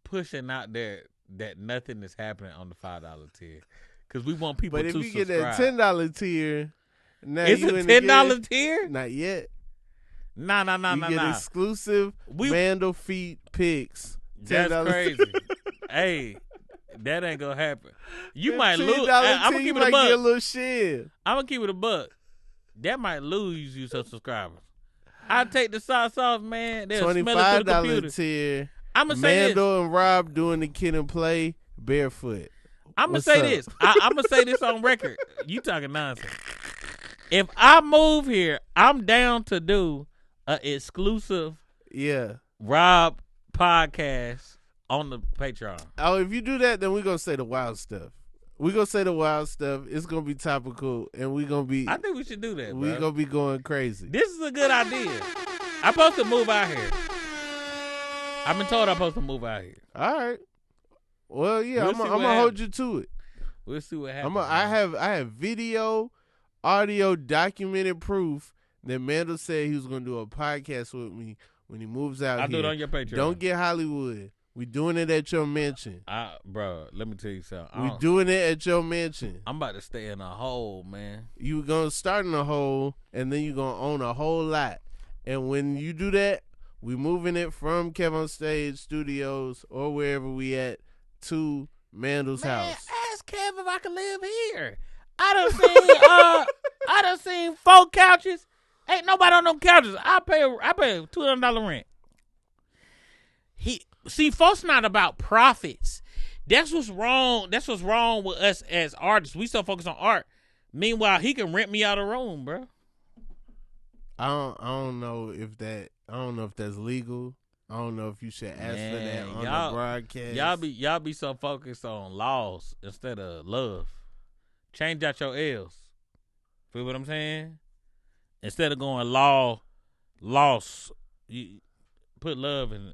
pushing out there that nothing is happening on the $5 tier, because we want people to subscribe. But if you get that $10 tier, now it's you a $10 tier. Not yet. Nah. You get exclusive Mandal feet pics. $10. That's crazy. Hey, that ain't gonna happen. You might lose. I'm gonna keep it a buck. Get a little shit. I'm gonna keep it a buck. That might lose you some subscribers. I take the socks off, man. They'll smell it through the computer. $25 tier. I'm gonna say this. Mandal and Rob doing the kid and play barefoot. I'm gonna say this. I'm gonna say this on record. You talking nonsense. If I move here, I'm down to do an exclusive Rob podcast on the Patreon. Oh, if you do that, then we're gonna say the wild stuff. We're gonna say the wild stuff. It's gonna be topical, and we're gonna be. I think we should do that. We're gonna be going crazy. This is a good idea. I'm supposed to move out here. I've been told I'm supposed to move out here. All right. Well, yeah, I'm gonna hold you to it. We'll see what happens. I have video, audio, documented proof that Mandal said he was gonna do a podcast with me when he moves out here. I'll do it on your Patreon. Don't get Hollywood. We doing it at your mansion. Bro, let me tell you something. We doing it at your mansion. I'm about to stay in a hole, man. You gonna start in a hole, and then you gonna own a whole lot. And when you do that, we moving it from Kev on Stage Studios or wherever we at to Mandal's house? Ask Kev if I can live here. I done seen 4 couches. Ain't nobody on them couches. I pay $200 rent. Folks not about profits. That's what's wrong. That's what's wrong with us as artists. We so focused on art. Meanwhile, he can rent me out a room, bro. I don't know if that's legal. I don't know if you should ask for that on the broadcast. Y'all be so focused on laws instead of love. Change out your L's. Feel what I'm saying? Instead of going loss, you put love in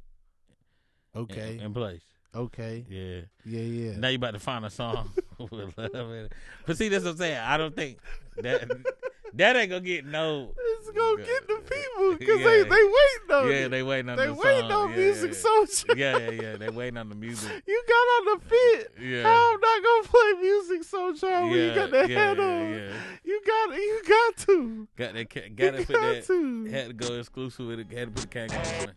place. Okay. Yeah. Yeah. Now you about to find a song with love in it. But see, that's what I'm saying. I don't think that ain't gonna get no. It's gonna get the people because they waiting on it. Yeah, they waiting on the song. They waiting on Music Social. Yeah. They waiting on the music. You got on the fit. Yeah. How I'm not gonna play Music Social when you got that hat on? Yeah. You got to. Got to put that. Had to go exclusive with it. Had to put the cat on it.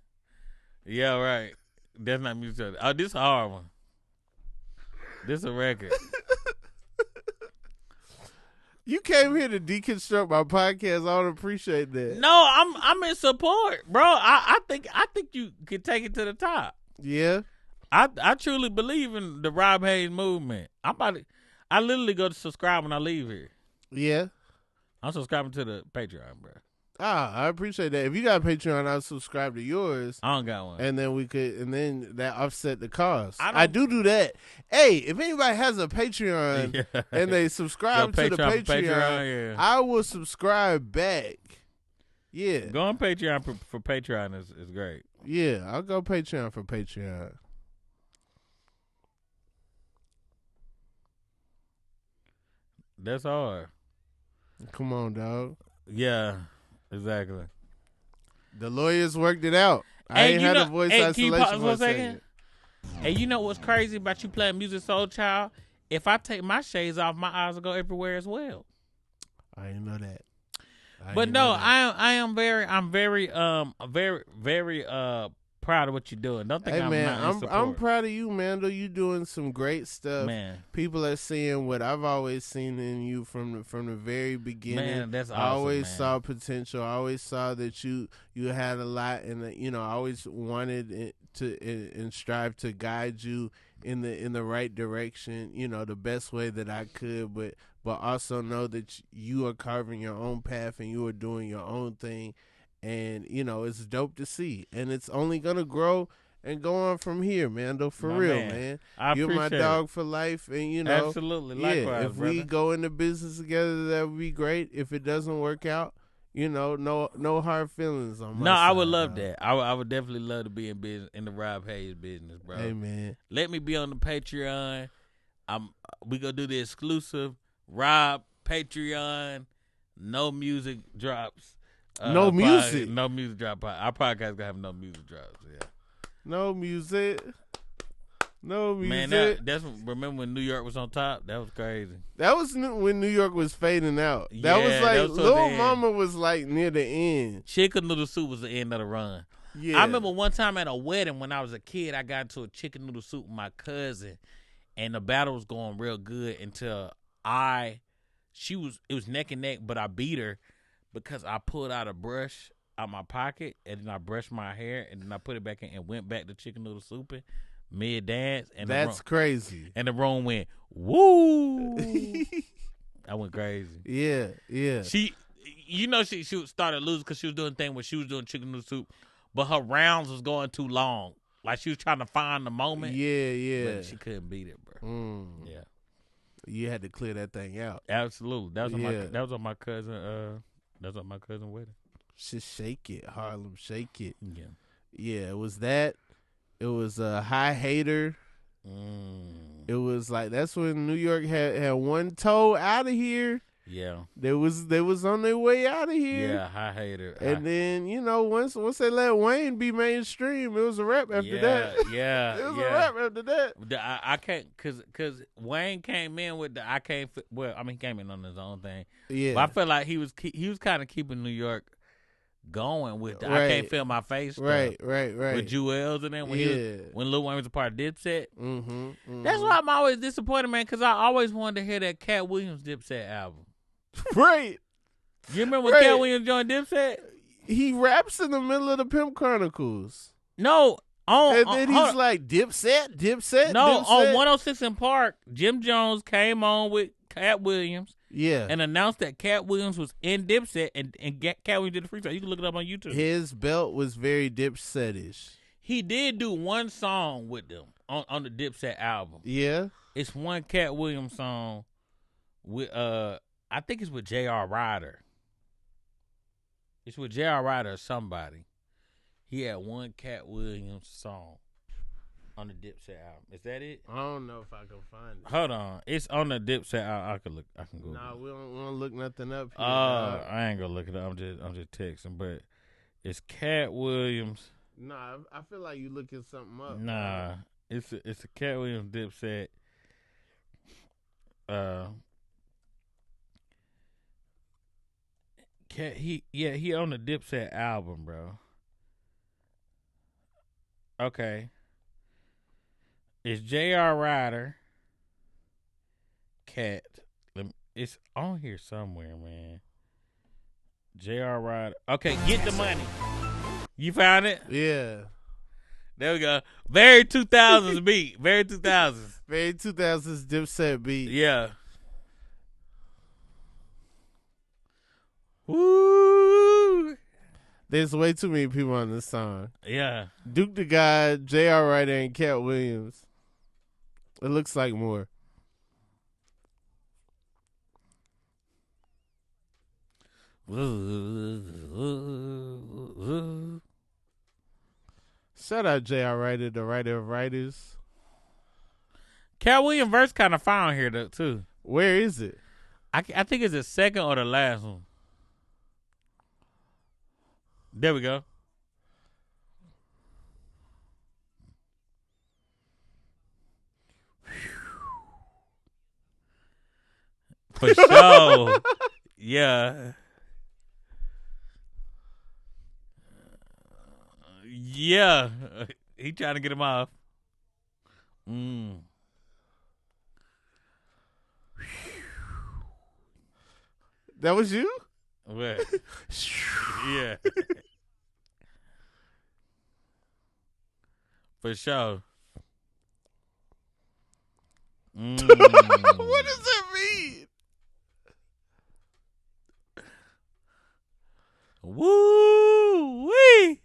Yeah, right. That's not music. Oh, this is a hard one. This is a record. You came here to deconstruct my podcast. I don't appreciate that. No, I'm in support, bro. I think you can take it to the top. Yeah. I truly believe in the Rob Haze movement. I literally go to subscribe when I leave here. Yeah. I'm subscribing to the Patreon, bro. I appreciate that. If you got a Patreon, I'll subscribe to yours. I don't got one. And then that offset the cost. I do that. Hey, if anybody has a Patreon and they subscribe to the Patreon, I will subscribe back. Yeah. Go on Patreon for Patreon is great. Yeah, I'll go Patreon for Patreon. That's hard. Come on, dog. Yeah. Exactly. The lawyers worked it out. I ain't had a voice isolation for a second. Hey, you know what's crazy about you playing Music Soul Child? If I take my shades off, my eyes will go everywhere as well. I didn't know that. I'm very proud of what you're doing. Don't think I'm proud of you, Mandal. You doing some great stuff. Man. People are seeing what I've always seen in you from the very beginning. Man, that's awesome. I always saw potential. I always saw that you had a lot, and I always wanted to and strive to guide you in the right direction. The best way that I could, but also know that you are carving your own path and you are doing your own thing. And, it's dope to see. And it's only going to grow and go on from here, Mandal. For real, man. You're my dog for life. And, absolutely. Likewise, if we go into business together, that would be great. If it doesn't work out, no hard feelings on my side. I would love that. I would definitely love to be in business, in the Rob Haze business, bro. Hey, man. Let me be on the Patreon. We going to do the exclusive Rob Patreon. No music drops. No music drop. Our podcast gonna have no music drops. Yeah. No music. Man, that's remember when New York was on top? That was crazy. That was when New York was fading out. That was like Lil Mama was like near the end. Chicken noodle soup was the end of the run. Yeah. I remember one time at a wedding when I was a kid, I got into a chicken noodle soup with my cousin, and the battle was going real good until it was neck and neck, but I beat her. Because I pulled out a brush out my pocket and then I brushed my hair and then I put it back in and went back to chicken noodle souping mid dance. And that's crazy. And the room went woo. I went crazy. Yeah. She started losing because she was doing a thing where she was doing chicken noodle soup, but her rounds was going too long. Like she was trying to find the moment. Yeah. But she couldn't beat it, bro. Yeah. You had to clear that thing out. Absolutely. That was on my cousin. That's on my cousin wedding. Just shake it, Harlem, shake it. Yeah. Yeah, it was that. It was a High Hater. It was like that's when New York had one toe out of here. Yeah. They was on their way out of here. Yeah, High Hater. And then, once they let Wayne be mainstream, it was a wrap after that. Yeah. It was a wrap after that. I can't, cause Wayne came in with he came in on his own thing. Yeah. But I feel like he was kind of keeping New York going with the I Right. Can't Feel My Face stuff. Right. With Jewels and then when Lil Wayne was a part of Dipset. Mm-hmm. That's why I'm always disappointed, man, because I always wanted to hear that Katt Williams Dipset album. Right. You remember when Katt Williams joined Dipset? He raps in the middle of the Pimp Chronicles. No. And then he's like, Dipset. No, Dipset. on 106 in Park, Jim Jones came on with Katt Williams. Yeah. And announced that Katt Williams was in Dipset and Katt Williams did the freestyle. You can look it up on YouTube. His belt was very Dipset-ish. He did do one song with them on the Dipset album. Yeah. It's one Katt Williams song with I think it's with J.R. Ryder. It's with J.R. Ryder or somebody. He had one Katt Williams song on the Dipset album. Is that it? I don't know if I can find it. Hold on. It's on the Dipset album. I can go. Nah, we don't look nothing up here. I ain't gonna look it up. I'm just texting, but it's Katt Williams. Nah, I feel like you looking something up. Nah, it's a Katt Williams Dipset. He on the Dipset album, bro. Okay. It's J.R. Ryder, Katt. It's on here somewhere, man. J.R. Ryder. Okay, Get the Money. You found it? Yeah. There we go. Very 2000s beat. Very 2000s. Very 2000s Dipset beat. Yeah. Woo! There's way too many people on this song. Yeah. Duke the God, J.R. Ryder, and Katt Williams. It looks like more. Shout out J.R. Ryder, the writer of writers. Katt Williams verse kind of found here though too. Where is it? I think it's the second or the last one. There we go. For sure. Yeah. Yeah. He trying to get him off. That was you? What? Yeah. For sure. What does that mean? Woo wee.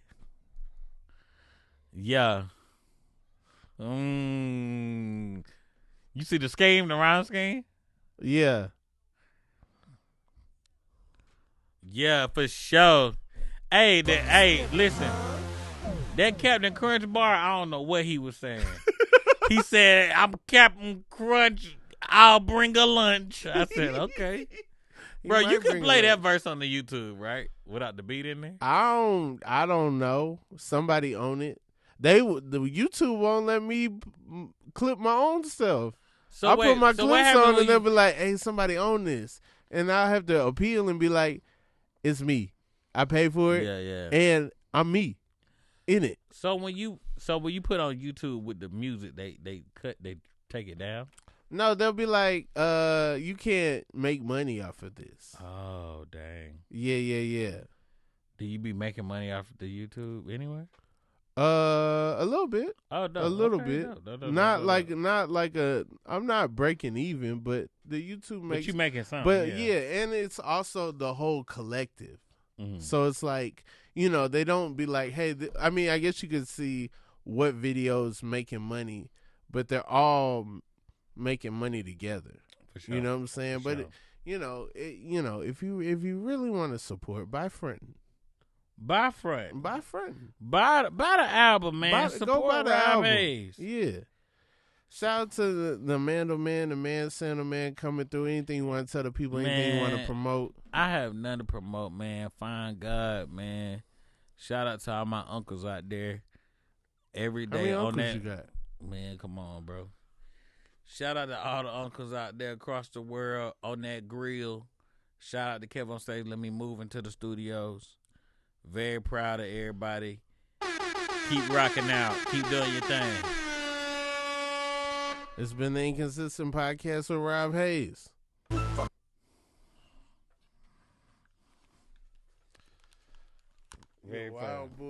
Yeah. You see the scheme, the round scheme? Yeah. Yeah, for sure. Hey, listen. That Captain Crunch bar, I don't know what he was saying. He said, "I'm Captain Crunch. I'll bring a lunch." I said, "Okay." Bro, you can play that verse on the YouTube, right? Without the beat in there? I don't know. Somebody own it. The YouTube won't let me clip my own stuff. So I put my clips on and they'll be like, "Hey, somebody own this," and I'll have to appeal and be like, "It's me. I paid for it. Yeah. And I'm me in it." So when you put on YouTube with the music, they take it down. No, they'll be like, "You can't make money off of this." Oh dang. Yeah. Do you be making money off of the YouTube anyway? A little bit. Oh no, a little okay, bit. No, not like I'm not breaking even, but the YouTube makes. But you making something. But yeah, and it's also the whole collective. Mm-hmm. So it's like, they don't be like, "Hey," I mean, I guess you could see what videos making money, but they're all making money together. For sure. You know what I'm saying? For But sure. if you really want to support, buy frontin'. Buy front. Buy frontin'. Buy the album, man. Support Go buy the Rob album. Haze. Yeah. Shout out to the Mandal Man, the Man Center Man coming through. Anything you want to tell the people, anything you want to promote? I have nothing to promote, man. Find God, man. Shout out to all my uncles out there. Every day How on many that. uncles you got? Man, come on, bro. Shout out to all the uncles out there across the world on that grill. Shout out to Kevin on stage. Let me move into the studios. Very proud of everybody. Keep rocking out. Keep doing your thing. It's been the Inconsistent Podcast with Rob Haze. Very proud. Wild boy.